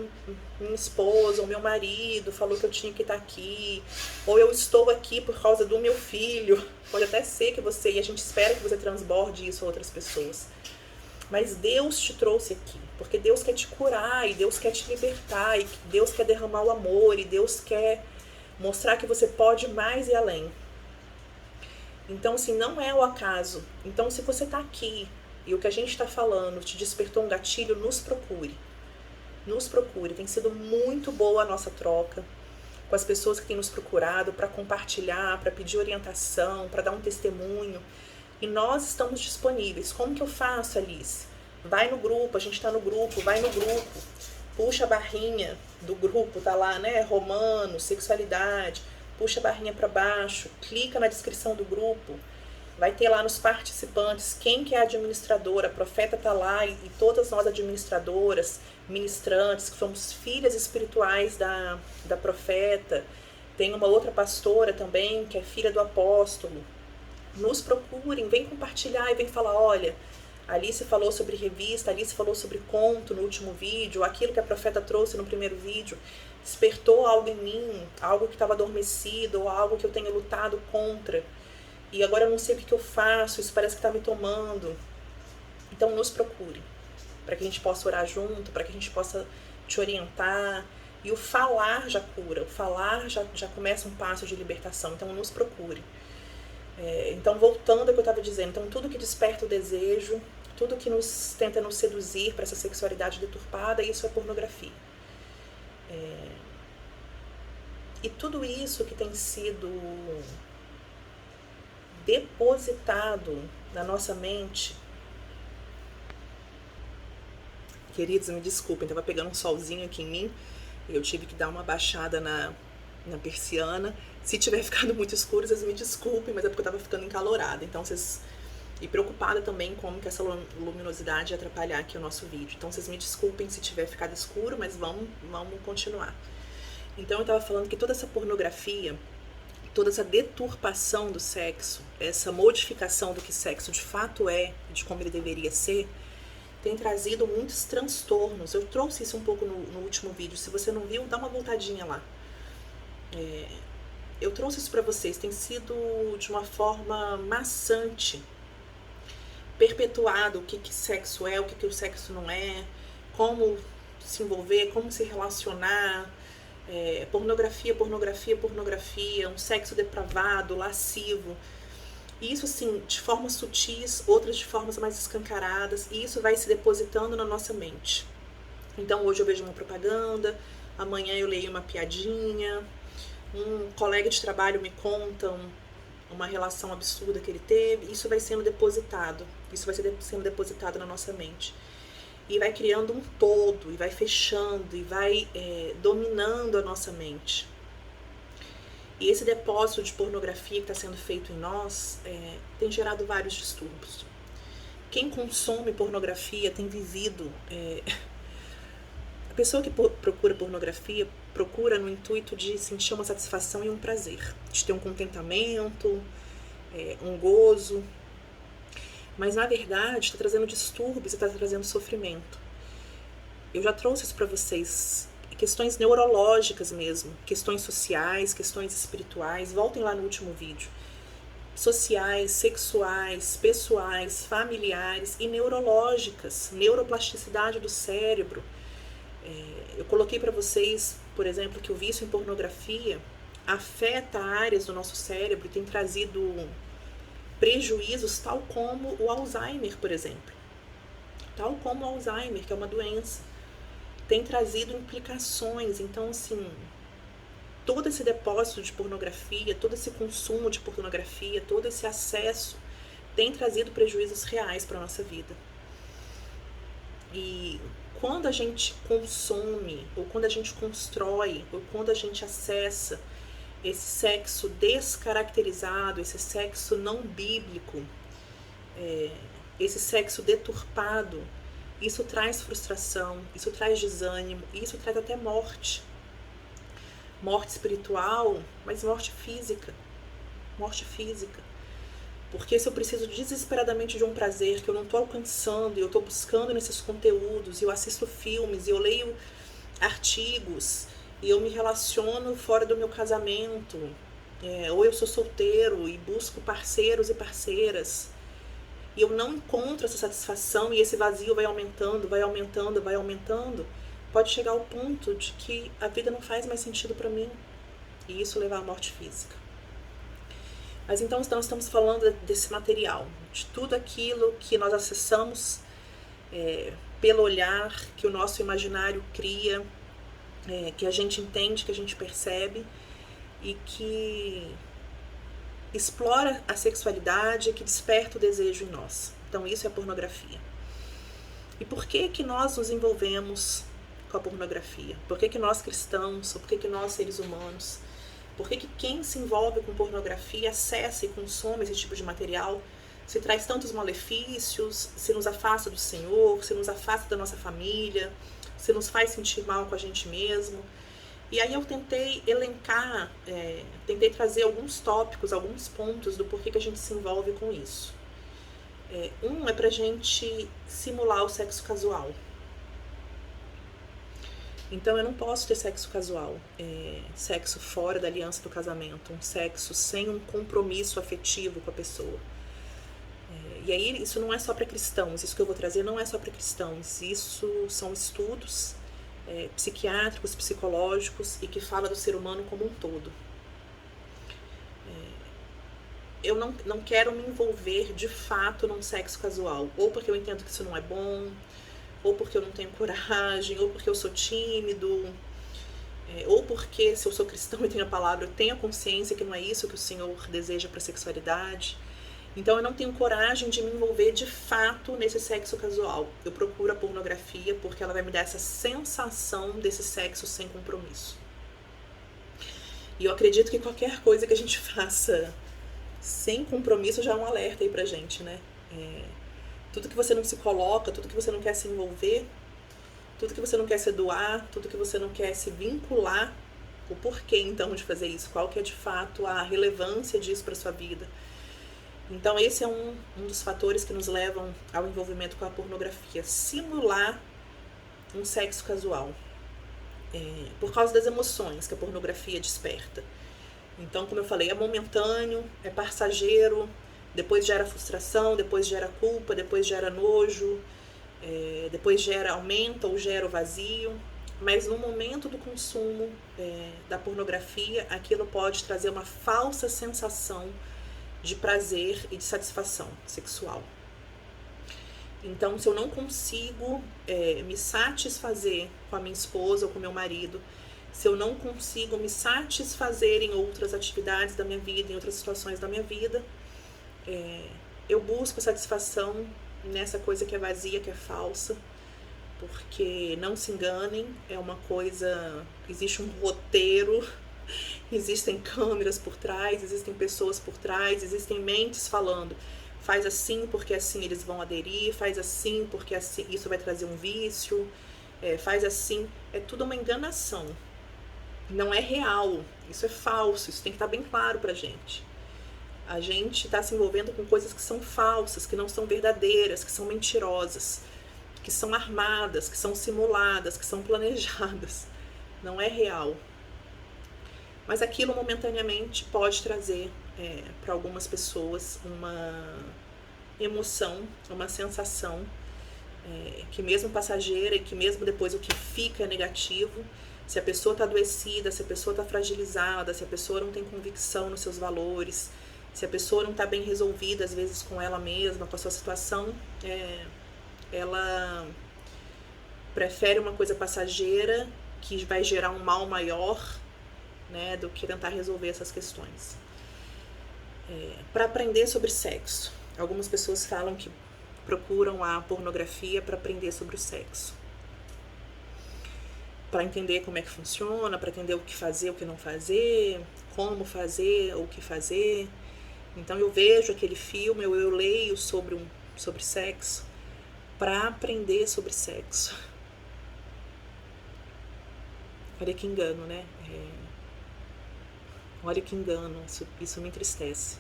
minha esposa ou meu marido falou que eu tinha que estar aqui, ou eu estou aqui por causa do meu filho. Pode até ser que você, e a gente espera que você transborde isso a outras pessoas. Mas Deus te trouxe aqui, porque Deus quer te curar, e Deus quer te libertar, e Deus quer derramar o amor, e Deus quer mostrar que você pode mais e além. Então, assim, não é o acaso. Então, se você está aqui, e o que a gente está falando te despertou um gatilho, nos procure. Nos procure. Tem sido muito boa a nossa troca com as pessoas que têm nos procurado para compartilhar, para pedir orientação, para dar um testemunho. E nós estamos disponíveis. Como que eu faço, Alice? Vai no grupo, a gente está no grupo, vai no grupo. Puxa a barrinha do grupo, tá lá, né? Romano, sexualidade. Puxa a barrinha para baixo, clica na descrição do grupo. Vai ter lá nos participantes quem que é a administradora, a profeta está lá e todas nós administradoras, ministrantes, que somos filhas espirituais da profeta. Tem uma outra pastora também, que é filha do apóstolo. Nos procurem, vem compartilhar e vem falar, olha, a Alice falou sobre revista, a Alice falou sobre conto no último vídeo, aquilo que a profeta trouxe no primeiro vídeo, despertou algo em mim, algo que estava adormecido, ou algo que eu tenho lutado contra. E agora eu não sei o que eu faço, isso parece que está me tomando. Então nos procure, para que a gente possa orar junto, para que a gente possa te orientar. E o falar já cura, o falar já começa um passo de libertação, então nos procure. Então voltando ao que eu estava dizendo, então tudo que desperta o desejo, tudo que nos tenta nos seduzir para essa sexualidade deturpada, isso é pornografia. E tudo isso que tem sido depositado na nossa mente, Queridos, me desculpem, tava pegando um solzinho aqui em mim e eu tive que dar uma baixada na persiana. Se tiver ficado muito escuro, vocês me desculpem, mas é porque eu tava ficando encalorada. Então vocês... E preocupada também como que essa luminosidade ia atrapalhar aqui o nosso vídeo. Então vocês me desculpem se tiver ficado escuro, mas vamos continuar. Então eu tava falando que toda essa pornografia, toda essa deturpação do sexo, essa modificação do que sexo de fato é, de como ele deveria ser, tem trazido muitos transtornos. Eu trouxe isso um pouco no último vídeo. Se você não viu, dá uma voltadinha lá. Eu trouxe isso pra vocês. Tem sido de uma forma maçante, perpetuado o que sexo é, o que o sexo não é, como se envolver, como se relacionar, pornografia, um sexo depravado, lascivo. E isso assim, de formas sutis, outras de formas mais escancaradas, e isso vai se depositando na nossa mente. Então hoje eu vejo uma propaganda, amanhã eu leio uma piadinha, um colega de trabalho me conta uma relação absurda que ele teve, isso vai sendo depositado, sendo depositado na nossa mente. E vai criando um todo, e vai fechando, e vai dominando a nossa mente. E esse depósito de pornografia que está sendo feito em nós tem gerado vários distúrbios. Quem consome pornografia tem vivido... A pessoa que procura pornografia procura no intuito de sentir uma satisfação e um prazer, de ter um contentamento, um gozo. Mas na verdade está trazendo distúrbios, está trazendo sofrimento. Eu já trouxe isso para vocês, questões neurológicas mesmo, questões sociais, questões espirituais, voltem lá no último vídeo. Sociais, sexuais, pessoais, familiares e neurológicas, neuroplasticidade do cérebro. Eu coloquei para vocês, por exemplo, que o vício em pornografia afeta áreas do nosso cérebro e tem trazido prejuízos, tal como o Alzheimer, por exemplo. Tal como o Alzheimer, que é uma doença. Tem trazido implicações. Então, assim, todo esse depósito de pornografia, todo esse consumo de pornografia, todo esse acesso tem trazido prejuízos reais para a nossa vida. E quando a gente consome, ou quando a gente constrói, ou quando a gente acessa esse sexo descaracterizado, esse sexo não bíblico, esse sexo deturpado, isso traz frustração, isso traz desânimo, isso traz até morte. Morte espiritual, mas morte física. Morte física. Porque se eu preciso desesperadamente de um prazer que eu não estou alcançando, e eu estou buscando nesses conteúdos, e eu assisto filmes, e eu leio artigos, e eu me relaciono fora do meu casamento, ou eu sou solteiro e busco parceiros e parceiras, e eu não encontro essa satisfação, e esse vazio vai aumentando, vai aumentando, vai aumentando, pode chegar ao ponto de que a vida não faz mais sentido para mim, e isso levar à morte física. Mas então nós estamos falando desse material, de tudo aquilo que nós acessamos pelo olhar, que o nosso imaginário cria, que a gente entende, que a gente percebe e que explora a sexualidade, que desperta o desejo em nós. Então isso é pornografia. E por que nós nos envolvemos com a pornografia? Por que nós cristãos, ou por que nós seres humanos, por que quem se envolve com pornografia, acessa e consome esse tipo de material, se traz tantos malefícios, se nos afasta do Senhor, se nos afasta da nossa família, se nos faz sentir mal com a gente mesmo? E aí eu tentei elencar, tentei trazer alguns tópicos, alguns pontos do porquê que a gente se envolve com isso. Um é pra gente simular o sexo casual. Então eu não posso ter sexo casual, sexo fora da aliança do casamento, um sexo sem um compromisso afetivo com a pessoa. E aí isso não é só para cristãos, isso que eu vou trazer não é só para cristãos, isso são estudos psiquiátricos, psicológicos e que fala do ser humano como um todo. Eu não quero me envolver de fato num sexo casual, ou porque eu entendo que isso não é bom, ou porque eu não tenho coragem, ou porque eu sou tímido, ou porque, se eu sou cristão e tenho a palavra, eu tenho a consciência que não é isso que o Senhor deseja para a sexualidade. Então eu não tenho coragem de me envolver de fato nesse sexo casual. Eu procuro a pornografia porque ela vai me dar essa sensação desse sexo sem compromisso. E eu acredito que qualquer coisa que a gente faça sem compromisso já é um alerta aí pra gente, né? Tudo que você não se coloca, tudo que você não quer se envolver, tudo que você não quer se doar, tudo que você não quer se vincular, o porquê então de fazer isso, qual que é de fato a relevância disso para sua vida. Então esse é um dos fatores que nos levam ao envolvimento com a pornografia, simular um sexo casual, por causa das emoções que a pornografia desperta. Então, como eu falei, é momentâneo, é passageiro, depois gera frustração, depois gera culpa, depois gera nojo, depois aumenta ou gera o vazio. Mas no momento do consumo da pornografia, aquilo pode trazer uma falsa sensação de prazer e de satisfação sexual. Então, se eu não consigo me satisfazer com a minha esposa ou com o meu marido, se eu não consigo me satisfazer em outras atividades da minha vida, em outras situações da minha vida, eu busco satisfação nessa coisa que é vazia, que é falsa, porque não se enganem, é uma coisa, existe um roteiro, existem câmeras por trás, existem pessoas por trás, existem mentes falando, faz assim porque assim eles vão aderir, faz assim porque assim isso vai trazer um vício, faz assim, é tudo uma enganação. Não é real, isso é falso, isso tem que estar bem claro pra gente. A gente está se envolvendo com coisas que são falsas, que não são verdadeiras, que são mentirosas, que são armadas, que são simuladas, que são planejadas. Não é real. Mas aquilo momentaneamente pode trazer para algumas pessoas uma emoção, uma sensação que mesmo passageira e que mesmo depois o que fica é negativo. Se a pessoa está adoecida, se a pessoa está fragilizada, se a pessoa não tem convicção nos seus valores, se a pessoa não está bem resolvida, às vezes, com ela mesma, com a sua situação, ela prefere uma coisa passageira que vai gerar um mal maior, né, do que tentar resolver essas questões. Para aprender sobre sexo, algumas pessoas falam que procuram a pornografia para aprender sobre o sexo. Para entender como é que funciona, para entender o que fazer, o que não fazer, como fazer, o que fazer. Então eu vejo aquele filme, eu leio sobre sexo, para aprender sobre sexo. Olha que engano, né? Olha que engano, isso me entristece.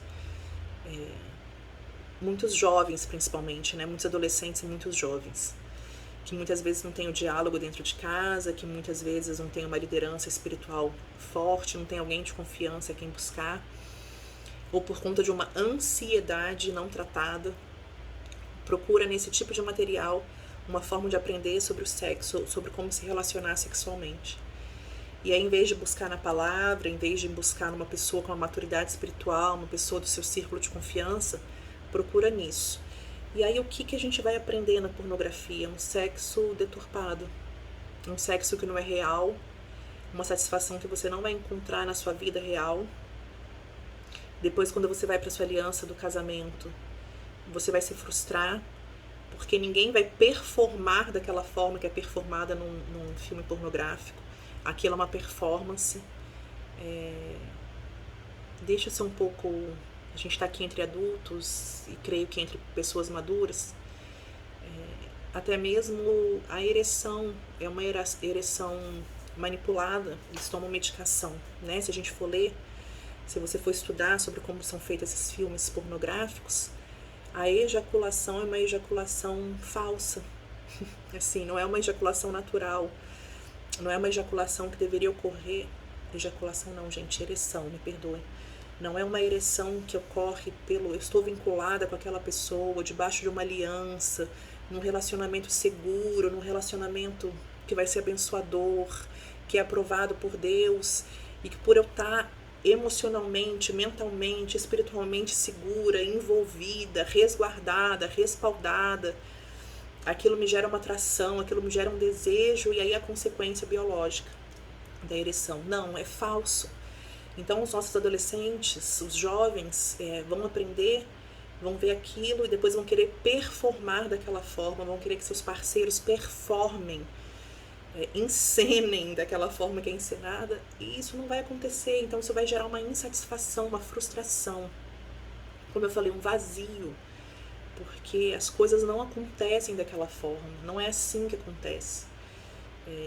Muitos jovens, principalmente, né? Muitos adolescentes e muitos jovens, que muitas vezes não tem o diálogo dentro de casa, que muitas vezes não tem uma liderança espiritual forte, não tem alguém de confiança a quem buscar, ou por conta de uma ansiedade não tratada, procura nesse tipo de material uma forma de aprender sobre o sexo, sobre como se relacionar sexualmente. E aí, em vez de buscar na palavra, em vez de buscar numa pessoa com uma maturidade espiritual, uma pessoa do seu círculo de confiança, procura nisso. E aí o que a gente vai aprender na pornografia? Um sexo deturpado, um sexo que não é real, uma satisfação que você não vai encontrar na sua vida real. Depois, quando você vai para sua aliança do casamento, você vai se frustrar, porque ninguém vai performar daquela forma que é performada num filme pornográfico. Aquilo é uma performance. Deixa ser um pouco... A gente está aqui entre adultos e creio que entre pessoas maduras. Até mesmo a ereção é uma ereção manipulada. Eles tomam medicação, né? Se a gente for ler, se você for estudar sobre como são feitos esses filmes pornográficos, a ejaculação é uma ejaculação falsa. Assim, não é uma ejaculação natural. Não é uma ejaculação que deveria ocorrer. Ejaculação não, gente, ereção, me perdoem. Não é uma ereção que ocorre eu estou vinculada com aquela pessoa, debaixo de uma aliança, num relacionamento seguro, num relacionamento que vai ser abençoador, que é aprovado por Deus, e que por eu estar emocionalmente, mentalmente, espiritualmente segura, envolvida, resguardada, respaldada, aquilo me gera uma atração, aquilo me gera um desejo, e aí a consequência biológica da ereção. Não, é falso. Então os nossos adolescentes, os jovens, vão aprender vão ver aquilo e depois vão querer performar daquela forma, vão querer que seus parceiros performem, encenem daquela forma que é encenada, e isso não vai acontecer. Então isso vai gerar uma insatisfação, uma frustração, como eu falei, um vazio, porque as coisas não acontecem daquela forma, não é assim que acontece.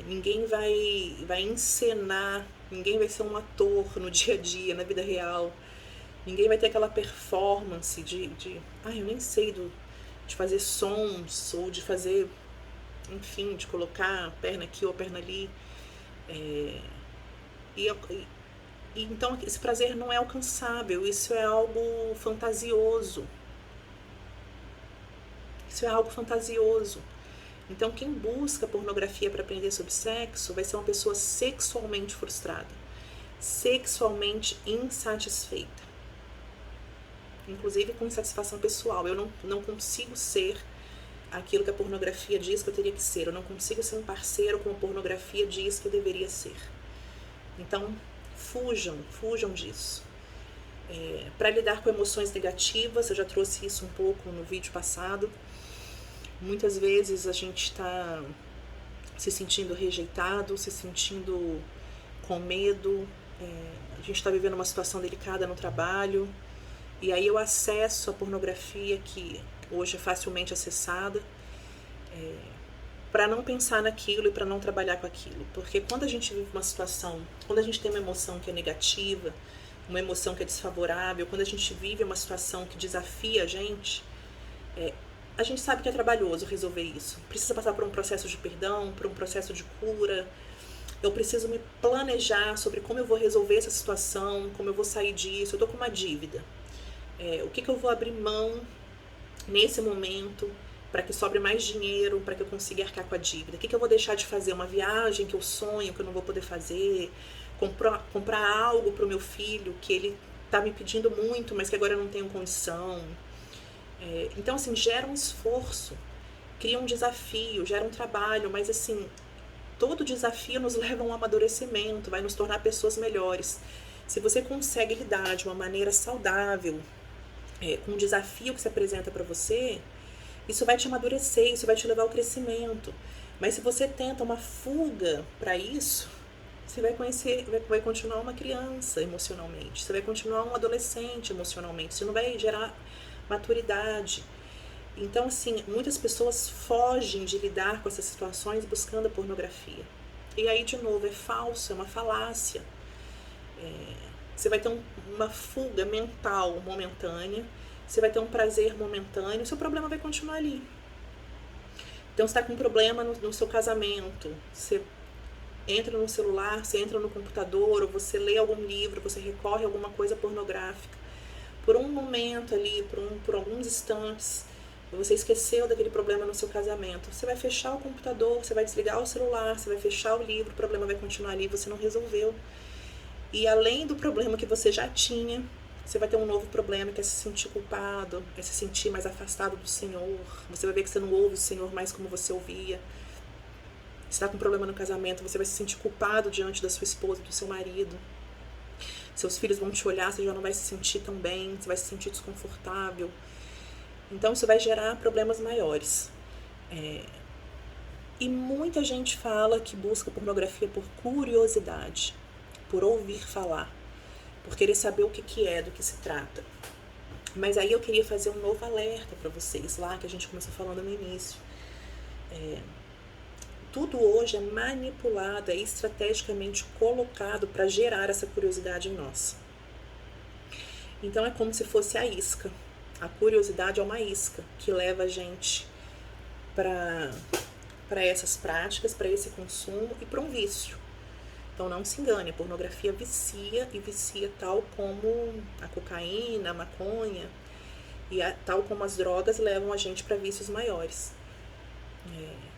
Ninguém vai encenar, ninguém vai ser um ator no dia a dia, na vida real. Ninguém vai ter aquela performance de eu nem sei de fazer sons, ou de fazer, enfim, de colocar a perna aqui ou a perna ali. Então esse prazer não é alcançável, isso é algo fantasioso. Isso é algo fantasioso. Então quem busca pornografia para aprender sobre sexo vai ser uma pessoa sexualmente frustrada, sexualmente insatisfeita, inclusive com insatisfação pessoal. Eu não consigo ser aquilo que a pornografia diz que eu teria que ser. Eu não consigo ser um parceiro como a pornografia diz que eu deveria ser. Então, fujam disso. Para lidar com emoções negativas, eu já trouxe isso um pouco no vídeo passado. Muitas vezes a gente está se sentindo rejeitado, se sentindo com medo, a gente está vivendo uma situação delicada no trabalho, e aí eu acesso a pornografia, que hoje é facilmente acessada, para não pensar naquilo e para não trabalhar com aquilo. Porque quando a gente vive uma situação, quando a gente tem uma emoção que é negativa, uma emoção que é desfavorável, quando a gente vive uma situação que desafia a gente sabe que é trabalhoso resolver isso. Precisa passar por um processo de perdão, por um processo de cura. Eu preciso me planejar sobre como eu vou resolver essa situação, como eu vou sair disso. Eu tô com uma dívida. O que eu vou abrir mão nesse momento para que sobre mais dinheiro, para que eu consiga arcar com a dívida? O que eu vou deixar de fazer? Uma viagem que eu sonho, que eu não vou poder fazer? Comprar algo para o meu filho que ele tá me pedindo muito, mas que agora eu não tenho condição. Então, assim, gera um esforço, cria um desafio, gera um trabalho, mas, assim, todo desafio nos leva a um amadurecimento, vai nos tornar pessoas melhores. Se você consegue lidar de uma maneira saudável com o desafio que se apresenta para você, isso vai te amadurecer, isso vai te levar ao crescimento. Mas se você tenta uma fuga para isso, você vai continuar uma criança emocionalmente, você vai continuar um adolescente emocionalmente, você não vai gerar maturidade. Então, assim, muitas pessoas fogem de lidar com essas situações buscando a pornografia. E aí, de novo, é falso, é uma falácia. Você vai ter uma fuga mental momentânea, você vai ter um prazer momentâneo, o seu problema vai continuar ali. Então, você está com um problema no seu casamento, você entra no celular, você entra no computador, ou você lê algum livro, você recorre a alguma coisa pornográfica. Por um momento ali, por alguns instantes, você esqueceu daquele problema no seu casamento. Você vai fechar o computador, você vai desligar o celular, você vai fechar o livro, o problema vai continuar ali, você não resolveu. E além do problema que você já tinha, você vai ter um novo problema, que é se sentir culpado, é se sentir mais afastado do Senhor. Você vai ver que você não ouve o Senhor mais como você ouvia. Se está com um problema no casamento, você vai se sentir culpado diante da sua esposa, do seu marido. Seus filhos vão te olhar, você já não vai se sentir tão bem, você vai se sentir desconfortável. Então, isso vai gerar problemas maiores. E muita gente fala que busca pornografia por curiosidade, por ouvir falar, por querer saber o que é, do que se trata. Mas aí eu queria fazer um novo alerta para vocês, lá que a gente começou falando no início. Tudo hoje é manipulado, é estrategicamente colocado para gerar essa curiosidade em nós. Então é como se fosse a isca. A curiosidade é uma isca que leva a gente para essas práticas, para esse consumo e para um vício. Então não se engane, a pornografia vicia, e vicia tal como a cocaína, a maconha, tal como as drogas levam a gente para vícios maiores.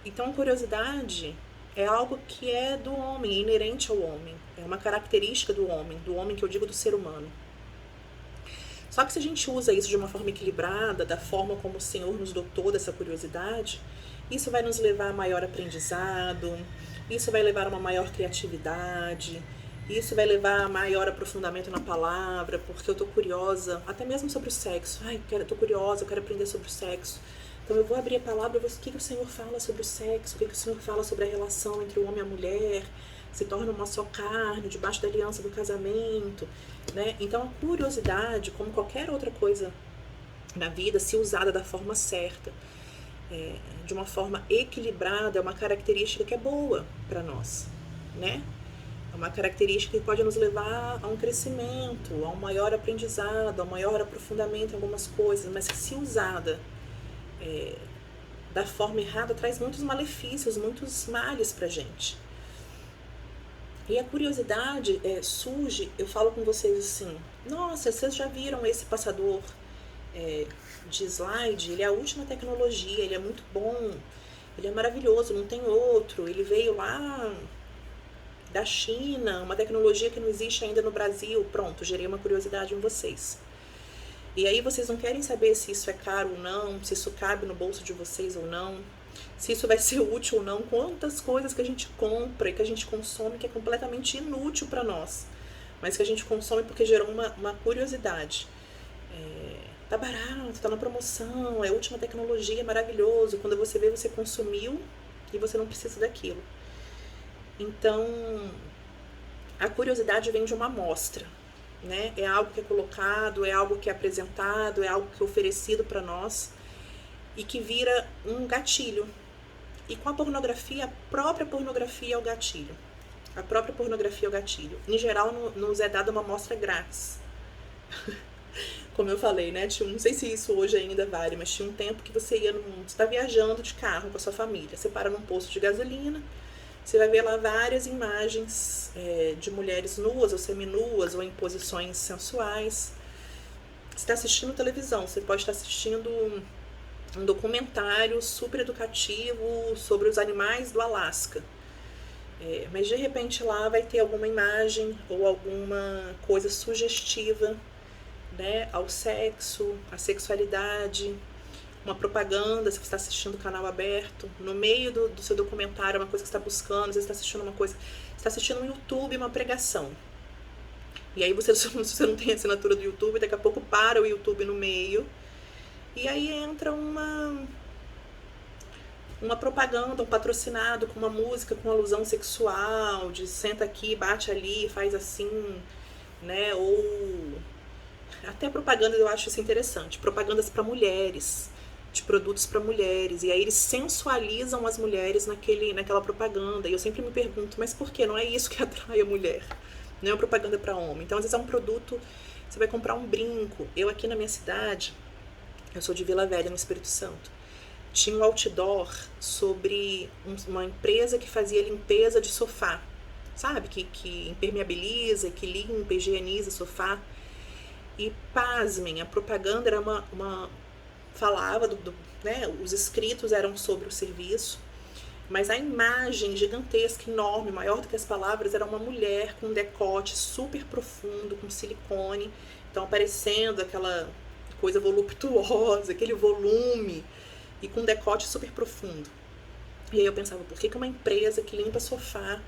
Então a curiosidade é algo que é do homem, é inerente ao homem, é uma característica do homem que eu digo do ser humano. Só que se a gente usa isso de uma forma equilibrada, da forma como o Senhor nos dotou dessa curiosidade, isso vai nos levar a maior aprendizado, isso vai levar a uma maior criatividade, Isso vai levar a maior aprofundamento na palavra, porque eu tô curiosa, até mesmo sobre o sexo. Ai, tô curiosa, eu quero aprender sobre o sexo. Então eu vou abrir a palavra e vou ver o que o Senhor fala sobre o sexo, o que o Senhor fala sobre a relação entre o homem e a mulher, se torna uma só carne, debaixo da aliança do casamento, né? Então a curiosidade, como qualquer outra coisa na vida, se usada da forma certa, de uma forma equilibrada, é uma característica que é boa para nós, né? É uma característica que pode nos levar a um crescimento, a um maior aprendizado, a um maior aprofundamento em algumas coisas, mas que se usada da forma errada traz muitos malefícios, muitos males pra gente. E a curiosidade surge, eu falo com vocês assim, nossa, vocês já viram esse passador de slide? Ele é a última tecnologia, ele é muito bom, ele é maravilhoso, não tem outro, ele veio lá da China, uma tecnologia que não existe ainda no Brasil. Pronto, gerei uma curiosidade em vocês. E aí vocês não querem saber se isso é caro ou não, se isso cabe no bolso de vocês ou não, se isso vai ser útil ou não. Quantas coisas que a gente compra e que a gente consome que é completamente inútil para nós, mas que a gente consome porque gerou uma curiosidade. Tá barato, tá na promoção, é a última tecnologia, é maravilhoso. Quando você vê, você consumiu e você não precisa daquilo. Então, a curiosidade vem de uma amostra, né? É algo que é colocado, é algo que é apresentado, é algo que é oferecido para nós e que vira um gatilho. E com a pornografia, a própria pornografia é o gatilho. A própria pornografia é o gatilho. Em geral, nos é dada uma amostra grátis. Como eu falei, né? Não sei se isso hoje ainda vale, mas tinha um tempo que você ia você tá viajando de carro com a sua família. Você para num posto de gasolina, você vai ver lá várias imagens de mulheres nuas ou seminuas ou em posições sensuais. Você está assistindo televisão, você pode estar assistindo um documentário super educativo sobre os animais do Alasca. Mas de repente lá vai ter alguma imagem ou alguma coisa sugestiva, né, ao sexo, à sexualidade, uma propaganda, se você está assistindo o canal aberto, no meio do seu documentário, uma coisa que você está buscando, você está assistindo uma coisa, você está assistindo no YouTube uma pregação. E aí você não tem assinatura do YouTube, daqui a pouco para o YouTube no meio, e aí entra uma propaganda, um patrocinado com uma música com alusão sexual, de senta aqui, bate ali, faz assim, né, ou até propagandas eu acho isso interessante, propagandas para mulheres, de produtos para mulheres, e aí eles sensualizam as mulheres naquela propaganda, e eu sempre me pergunto, mas por que? Não é isso que atrai a mulher, não é uma propaganda para homem. Então às vezes é um produto, você vai comprar um brinco. Eu aqui na minha cidade, eu sou de Vila Velha, no Espírito Santo, tinha um outdoor sobre uma empresa que fazia limpeza de sofá, sabe, que impermeabiliza, que limpa, higieniza sofá. E pasmem, a propaganda era falava né, os escritos eram sobre o serviço, mas a imagem gigantesca, enorme, maior do que as palavras, era uma mulher com um decote super profundo, com silicone, então aparecendo aquela coisa voluptuosa, aquele volume, e com um decote super profundo. E aí eu pensava, por que uma empresa que limpa sofá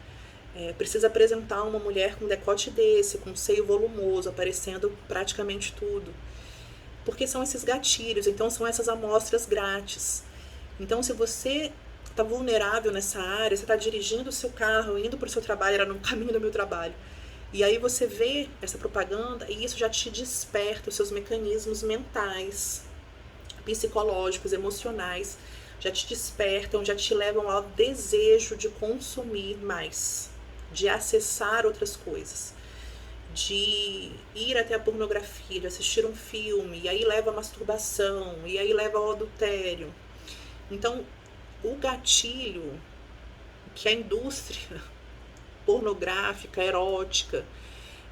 precisa apresentar uma mulher com um decote desse, com um seio volumoso, aparecendo praticamente tudo? Porque são esses gatilhos, então são essas amostras grátis. Então se você está vulnerável nessa área, você está dirigindo o seu carro, indo para o seu trabalho, era no caminho do meu trabalho, e aí você vê essa propaganda e isso já te desperta os seus mecanismos mentais, psicológicos, emocionais, já te despertam, já te levam ao desejo de consumir mais, de acessar outras coisas, de ir até a pornografia, de assistir um filme, e aí leva a masturbação, e aí leva ao adultério. Então, o gatilho que a indústria pornográfica, erótica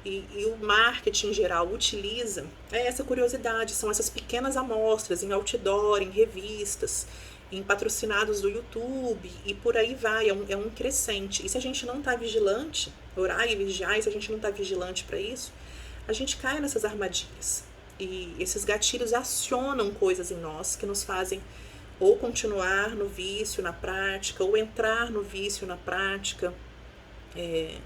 e o marketing em geral utiliza é essa curiosidade, são essas pequenas amostras em outdoor, em revistas, em patrocinados do YouTube, e por aí vai, é um crescente. E se a gente não está vigilante, orar e vigiar, e se a gente não está vigilante para isso, a gente cai nessas armadilhas. E esses gatilhos acionam coisas em nós que nos fazem ou continuar no vício, na prática, ou entrar no vício, na prática,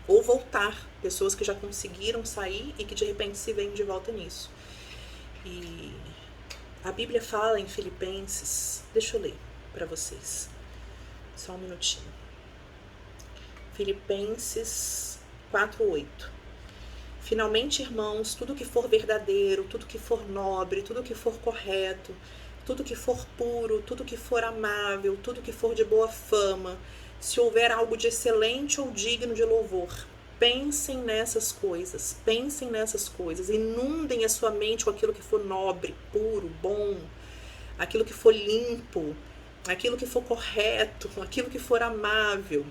ou voltar, pessoas que já conseguiram sair e que de repente se veem de volta nisso. E a Bíblia fala em Filipenses, deixa eu ler para vocês, só um minutinho. Filipenses 4:8. Finalmente, irmãos, tudo que for verdadeiro, tudo que for nobre, tudo que for correto, tudo que for puro, tudo que for amável, tudo que for de boa fama, se houver algo de excelente ou digno de louvor, pensem nessas coisas, inundem a sua mente com aquilo que for nobre, puro, bom, aquilo que for limpo, aquilo que for correto, aquilo que for amável.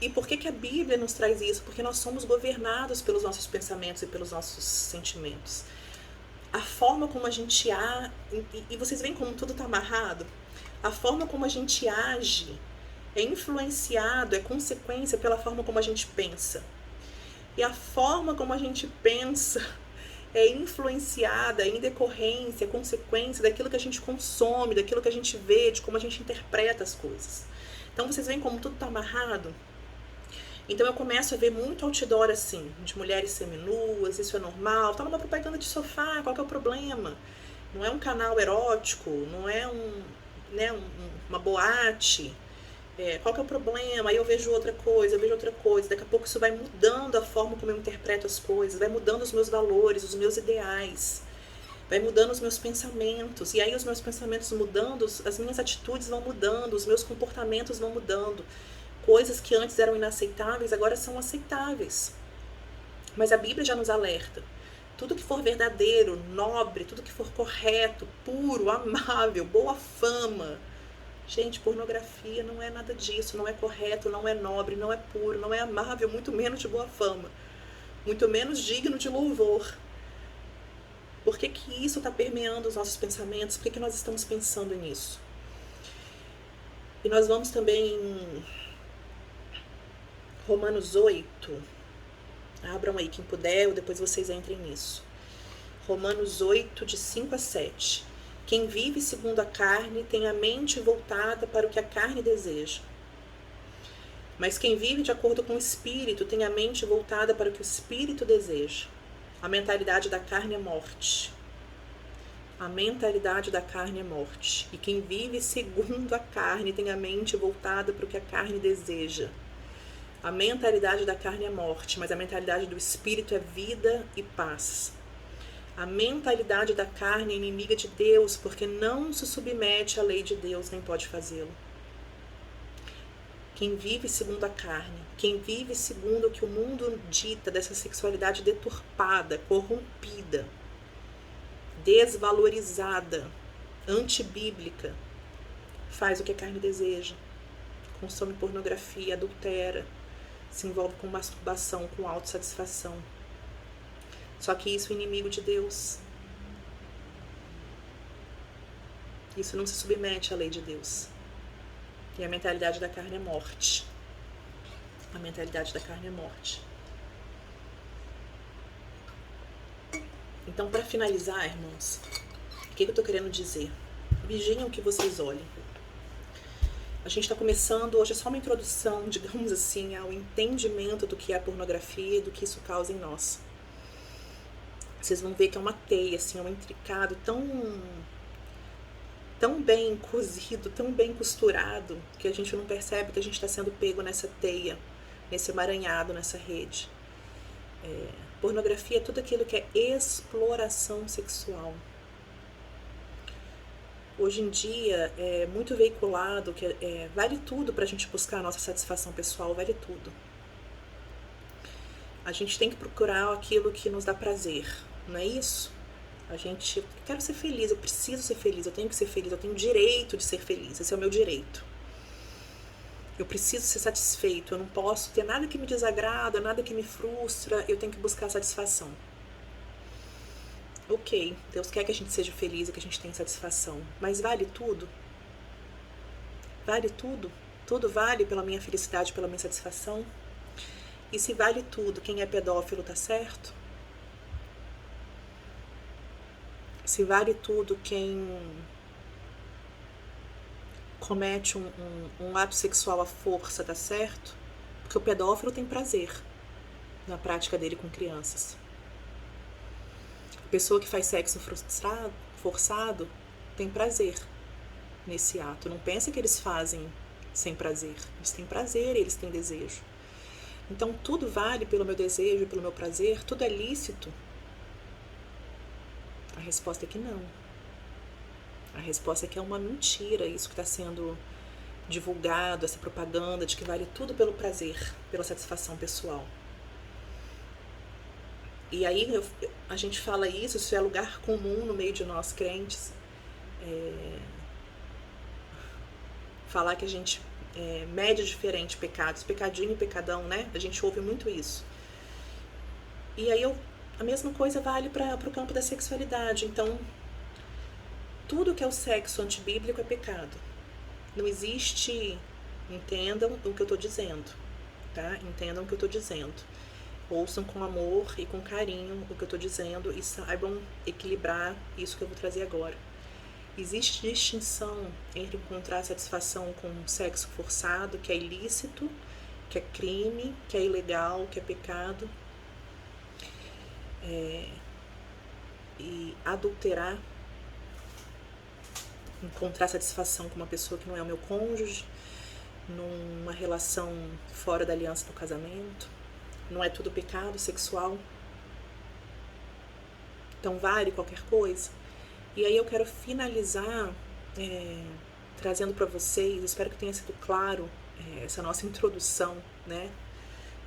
E por que a Bíblia nos traz isso? Porque nós somos governados pelos nossos pensamentos e pelos nossos sentimentos. A forma como a gente age, e vocês veem como tudo está amarrado? A forma como a gente age é influenciado, é consequência pela forma como a gente pensa. E a forma como a gente pensa é influenciada em decorrência, consequência daquilo que a gente consome, daquilo que a gente vê, de como a gente interpreta as coisas. Então vocês veem como tudo está amarrado? Então eu começo a ver muito outdoor assim, de mulheres seminuas, isso é normal, tá numa propaganda de sofá, qual que é o problema? Não é um canal erótico, não é uma boate, qual que é o problema? Aí eu vejo outra coisa, daqui a pouco isso vai mudando a forma como eu interpreto as coisas, vai mudando os meus valores, os meus ideais, vai mudando os meus pensamentos, e aí os meus pensamentos mudando, as minhas atitudes vão mudando, os meus comportamentos vão mudando. Coisas que antes eram inaceitáveis, agora são aceitáveis. Mas a Bíblia já nos alerta. Tudo que for verdadeiro, nobre, tudo que for correto, puro, amável, boa fama. Gente, pornografia não é nada disso, não é correto, não é nobre, não é puro, não é amável, muito menos de boa fama. Muito menos digno de louvor. Por que isso está permeando os nossos pensamentos? Por que nós estamos pensando nisso? E nós vamos também em Romanos 8, abram aí quem puder, ou depois vocês entrem nisso. Romanos 8, de 5 a 7. Quem vive segundo a carne tem a mente voltada para o que a carne deseja. Mas quem vive de acordo com o Espírito tem a mente voltada para o que o Espírito deseja. A mentalidade da carne é morte. A mentalidade da carne é morte. E quem vive segundo a carne tem a mente voltada para o que a carne deseja. A mentalidade da carne é morte, mas a mentalidade do Espírito é vida e paz. A mentalidade da carne é inimiga de Deus, porque não se submete à lei de Deus, nem pode fazê-lo. Quem vive segundo a carne, quem vive segundo o que o mundo dita dessa sexualidade deturpada, corrompida, desvalorizada, antibíblica, faz o que a carne deseja, consome pornografia, adultera, se envolve com masturbação, com autossatisfação. Só que isso é inimigo de Deus. Isso não se submete à lei de Deus. E a mentalidade da carne é morte. A mentalidade da carne é morte. Então, para finalizar, irmãos, o que eu estou querendo dizer? Vigiem o que vocês olhem. A gente está começando, hoje é só uma introdução, digamos assim, ao entendimento do que é a pornografia e do que isso causa em nós. Vocês vão ver que é uma teia, assim, é um intricado tão bem cozido, tão bem costurado, que a gente não percebe que a gente está sendo pego nessa teia, nesse emaranhado, nessa rede. Pornografia é tudo aquilo que é exploração sexual. Hoje em dia é muito veiculado que vale tudo pra gente buscar a nossa satisfação pessoal, vale tudo. A gente tem que procurar aquilo que nos dá prazer, não é isso? Eu quero ser feliz, eu preciso ser feliz, eu tenho que ser feliz, eu tenho o direito de ser feliz, esse é o meu direito. Eu preciso ser satisfeito, eu não posso ter nada que me desagrada, nada que me frustra, eu tenho que buscar satisfação. Ok, Deus quer que a gente seja feliz e que a gente tenha satisfação, mas vale tudo? Vale tudo? Tudo vale pela minha felicidade, pela minha satisfação? E se vale tudo, quem é pedófilo tá certo? Se vale tudo, quem comete um ato sexual à força, tá certo? Porque o pedófilo tem prazer na prática dele com crianças. A pessoa que faz sexo forçado tem prazer nesse ato. Não pensa que eles fazem sem prazer. Eles têm prazer, eles têm desejo. Então tudo vale pelo meu desejo, pelo meu prazer, tudo é lícito? A resposta é que não. A resposta é que é uma mentira isso que está sendo divulgado, essa propaganda de que vale tudo pelo prazer, pela satisfação pessoal. E aí a gente fala isso é lugar comum no meio de nós crentes. Falar que a gente mede diferente pecados, pecadinho e pecadão, né? A gente ouve muito isso. E aí a mesma coisa vale para o campo da sexualidade. Então, tudo que é o sexo antibíblico é pecado. Não existe, entendam o que eu estou dizendo, tá? Entendam o que eu estou dizendo. Ouçam com amor e com carinho o que eu estou dizendo e saibam equilibrar isso que eu vou trazer agora. Existe distinção entre encontrar satisfação com sexo forçado, que é ilícito, que é crime, que é ilegal, que é pecado, e adulterar, encontrar satisfação com uma pessoa que não é o meu cônjuge, numa relação fora da aliança do casamento. Não é tudo pecado sexual. Então vale qualquer coisa. E aí eu quero finalizar trazendo para vocês, espero que tenha sido claro essa nossa introdução, né,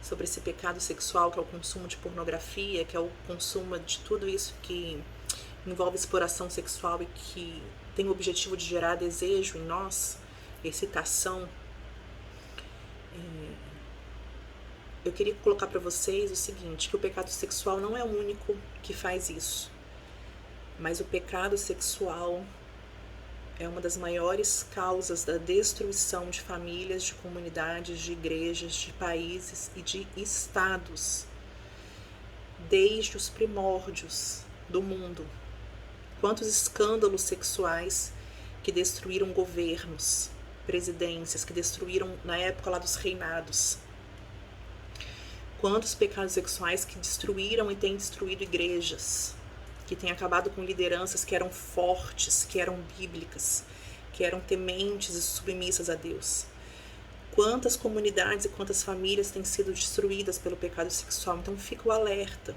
sobre esse pecado sexual que é o consumo de pornografia, que é o consumo de tudo isso que envolve exploração sexual e que tem o objetivo de gerar desejo em nós, excitação. Eu queria colocar para vocês o seguinte, que o pecado sexual não é o único que faz isso, mas o pecado sexual é uma das maiores causas da destruição de famílias, de comunidades, de igrejas, de países e de estados, desde os primórdios do mundo. Quantos escândalos sexuais que destruíram governos, presidências, que destruíram na época lá dos reinados. Quantos pecados sexuais que destruíram e têm destruído igrejas, que têm acabado com lideranças que eram fortes, que eram bíblicas, que eram tementes e submissas a Deus. Quantas comunidades e quantas famílias têm sido destruídas pelo pecado sexual. Então fica o alerta.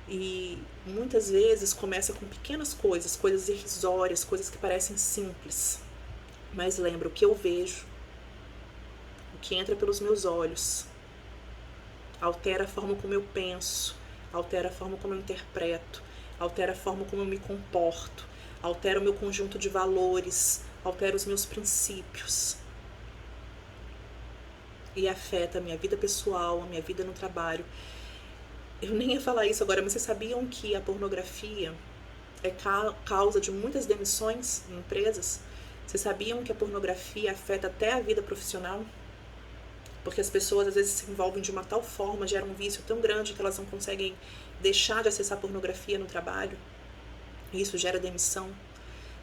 E muitas vezes começa com pequenas coisas, coisas irrisórias, coisas que parecem simples. Mas lembra, o que eu vejo, o que entra pelos meus olhos, altera a forma como eu penso, altera a forma como eu interpreto, altera a forma como eu me comporto, altera o meu conjunto de valores, altera os meus princípios. E afeta a minha vida pessoal, a minha vida no trabalho. Eu nem ia falar isso agora, mas vocês sabiam que a pornografia é causa de muitas demissões em empresas? Vocês sabiam que a pornografia afeta até a vida profissional? Porque as pessoas às vezes se envolvem de uma tal forma, geram um vício tão grande que elas não conseguem deixar de acessar pornografia no trabalho. E isso gera demissão.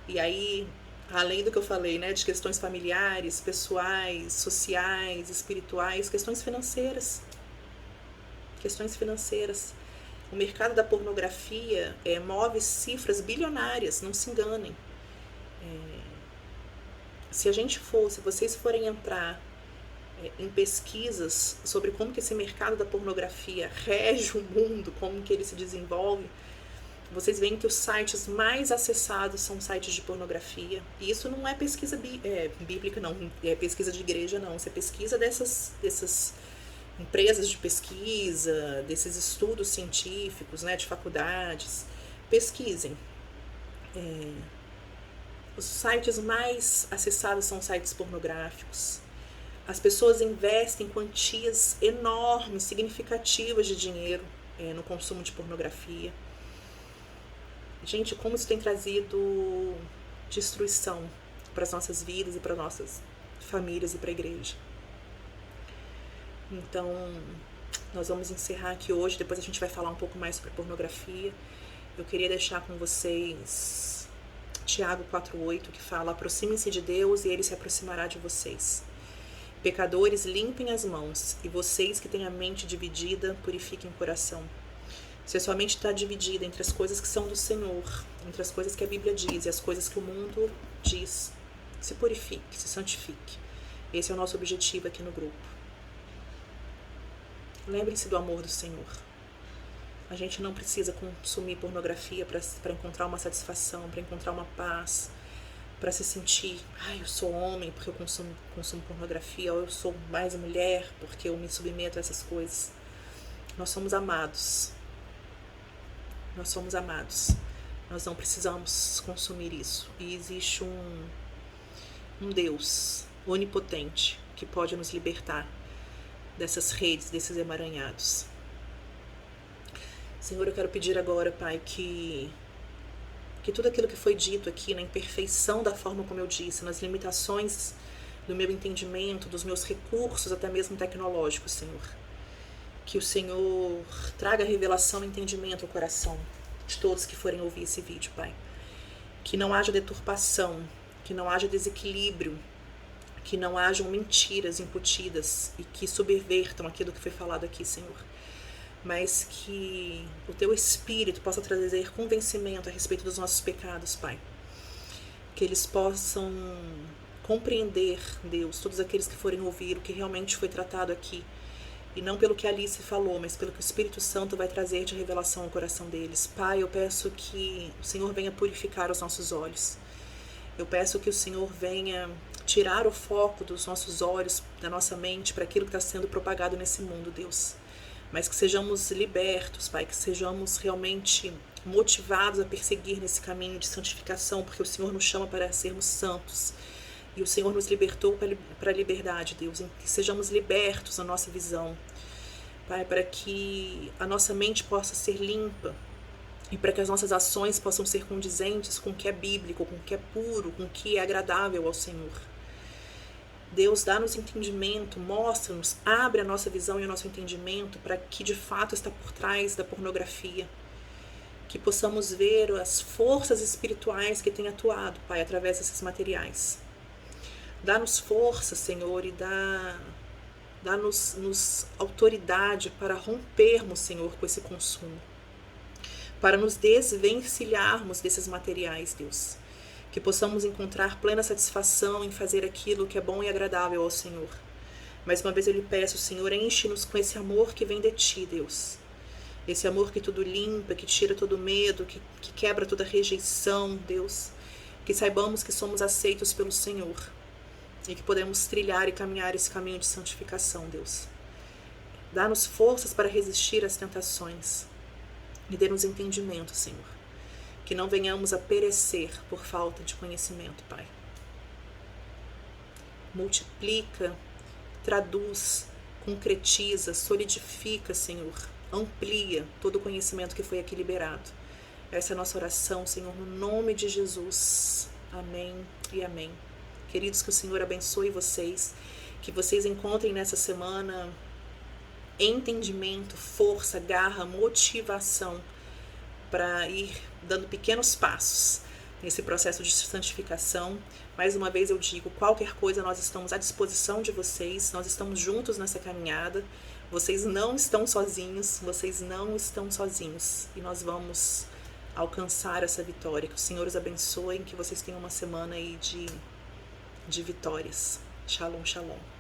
E aí, além do que eu falei, né, de questões familiares, pessoais, sociais, espirituais, questões financeiras. Questões financeiras. O mercado da pornografia move cifras bilionárias, não se enganem. Se vocês forem entrar em pesquisas sobre como que esse mercado da pornografia rege o mundo, como que ele se desenvolve, vocês veem que os sites mais acessados são sites de pornografia. E isso não é pesquisa bíblica, não, é pesquisa de igreja, não. Isso é pesquisa dessas empresas de pesquisa, desses estudos científicos, né, de faculdades. Pesquisem. Os sites mais acessados são sites pornográficos. As pessoas investem quantias enormes, significativas de dinheiro no consumo de pornografia. Gente, como isso tem trazido destruição para as nossas vidas e para nossas famílias e para a igreja. Então, nós vamos encerrar aqui hoje, depois a gente vai falar um pouco mais sobre pornografia. Eu queria deixar com vocês Tiago 4,8, que fala: aproximem-se de Deus e Ele se aproximará de vocês. Pecadores, limpem as mãos, e vocês que têm a mente dividida, purifiquem o coração. Se a sua mente está dividida entre as coisas que são do Senhor, entre as coisas que a Bíblia diz e as coisas que o mundo diz, se purifique, se santifique. Esse é o nosso objetivo aqui no grupo. Lembre-se do amor do Senhor. A gente não precisa consumir pornografia para encontrar uma satisfação, para encontrar uma paz, para se sentir, eu sou homem porque eu consumo pornografia, ou eu sou mais mulher porque eu me submeto a essas coisas. Nós somos amados. Nós somos amados. Nós não precisamos consumir isso. E existe um Deus onipotente que pode nos libertar dessas redes, desses emaranhados. Senhor, eu quero pedir agora, Pai, que tudo aquilo que foi dito aqui, na imperfeição da forma como eu disse, nas limitações do meu entendimento, dos meus recursos, até mesmo tecnológicos, Senhor, que o Senhor traga revelação e entendimento ao coração de todos que forem ouvir esse vídeo, Pai. Que não haja deturpação, que não haja desequilíbrio, que não hajam mentiras incutidas e que subvertam aquilo que foi falado aqui, Senhor. Mas que o Teu Espírito possa trazer convencimento a respeito dos nossos pecados, Pai. Que eles possam compreender, Deus, todos aqueles que forem ouvir o que realmente foi tratado aqui. E não pelo que Alice falou, mas pelo que o Espírito Santo vai trazer de revelação ao coração deles. Pai, eu peço que o Senhor venha purificar os nossos olhos. Eu peço que o Senhor venha tirar o foco dos nossos olhos, da nossa mente, para aquilo que está sendo propagado nesse mundo, Deus. Mas que sejamos libertos, Pai, que sejamos realmente motivados a perseguir nesse caminho de santificação, porque o Senhor nos chama para sermos santos. E o Senhor nos libertou para a liberdade, Deus. Que sejamos libertos na nossa visão, Pai, para que a nossa mente possa ser limpa e para que as nossas ações possam ser condizentes com o que é bíblico, com o que é puro, com o que é agradável ao Senhor. Deus, dá-nos entendimento, mostra-nos, abre a nossa visão e o nosso entendimento para que de fato está por trás da pornografia. Que possamos ver as forças espirituais que têm atuado, Pai, através desses materiais. Dá-nos força, Senhor, e dá-nos autoridade para rompermos, Senhor, com esse consumo. Para nos desvencilharmos desses materiais, Deus. Que possamos encontrar plena satisfação em fazer aquilo que é bom e agradável ao Senhor. Mais uma vez eu lhe peço, Senhor, enche-nos com esse amor que vem de Ti, Deus. Esse amor que tudo limpa, que tira todo medo, que quebra toda rejeição, Deus. Que saibamos que somos aceitos pelo Senhor. E que podemos trilhar e caminhar esse caminho de santificação, Deus. Dá-nos forças para resistir às tentações. E dê-nos entendimento, Senhor. Que não venhamos a perecer por falta de conhecimento, Pai. Multiplica, traduz, concretiza, solidifica, Senhor. Amplia todo o conhecimento que foi aqui liberado. Essa é a nossa oração, Senhor, no nome de Jesus. Amém e amém. Queridos, que o Senhor abençoe vocês. Que vocês encontrem nessa semana entendimento, força, garra, motivação para ir dando pequenos passos nesse processo de santificação. Mais uma vez eu digo, qualquer coisa nós estamos à disposição de vocês, nós estamos juntos nessa caminhada, vocês não estão sozinhos, e nós vamos alcançar essa vitória. Que o Senhor os abençoe, que vocês tenham uma semana aí de vitórias. Shalom, shalom.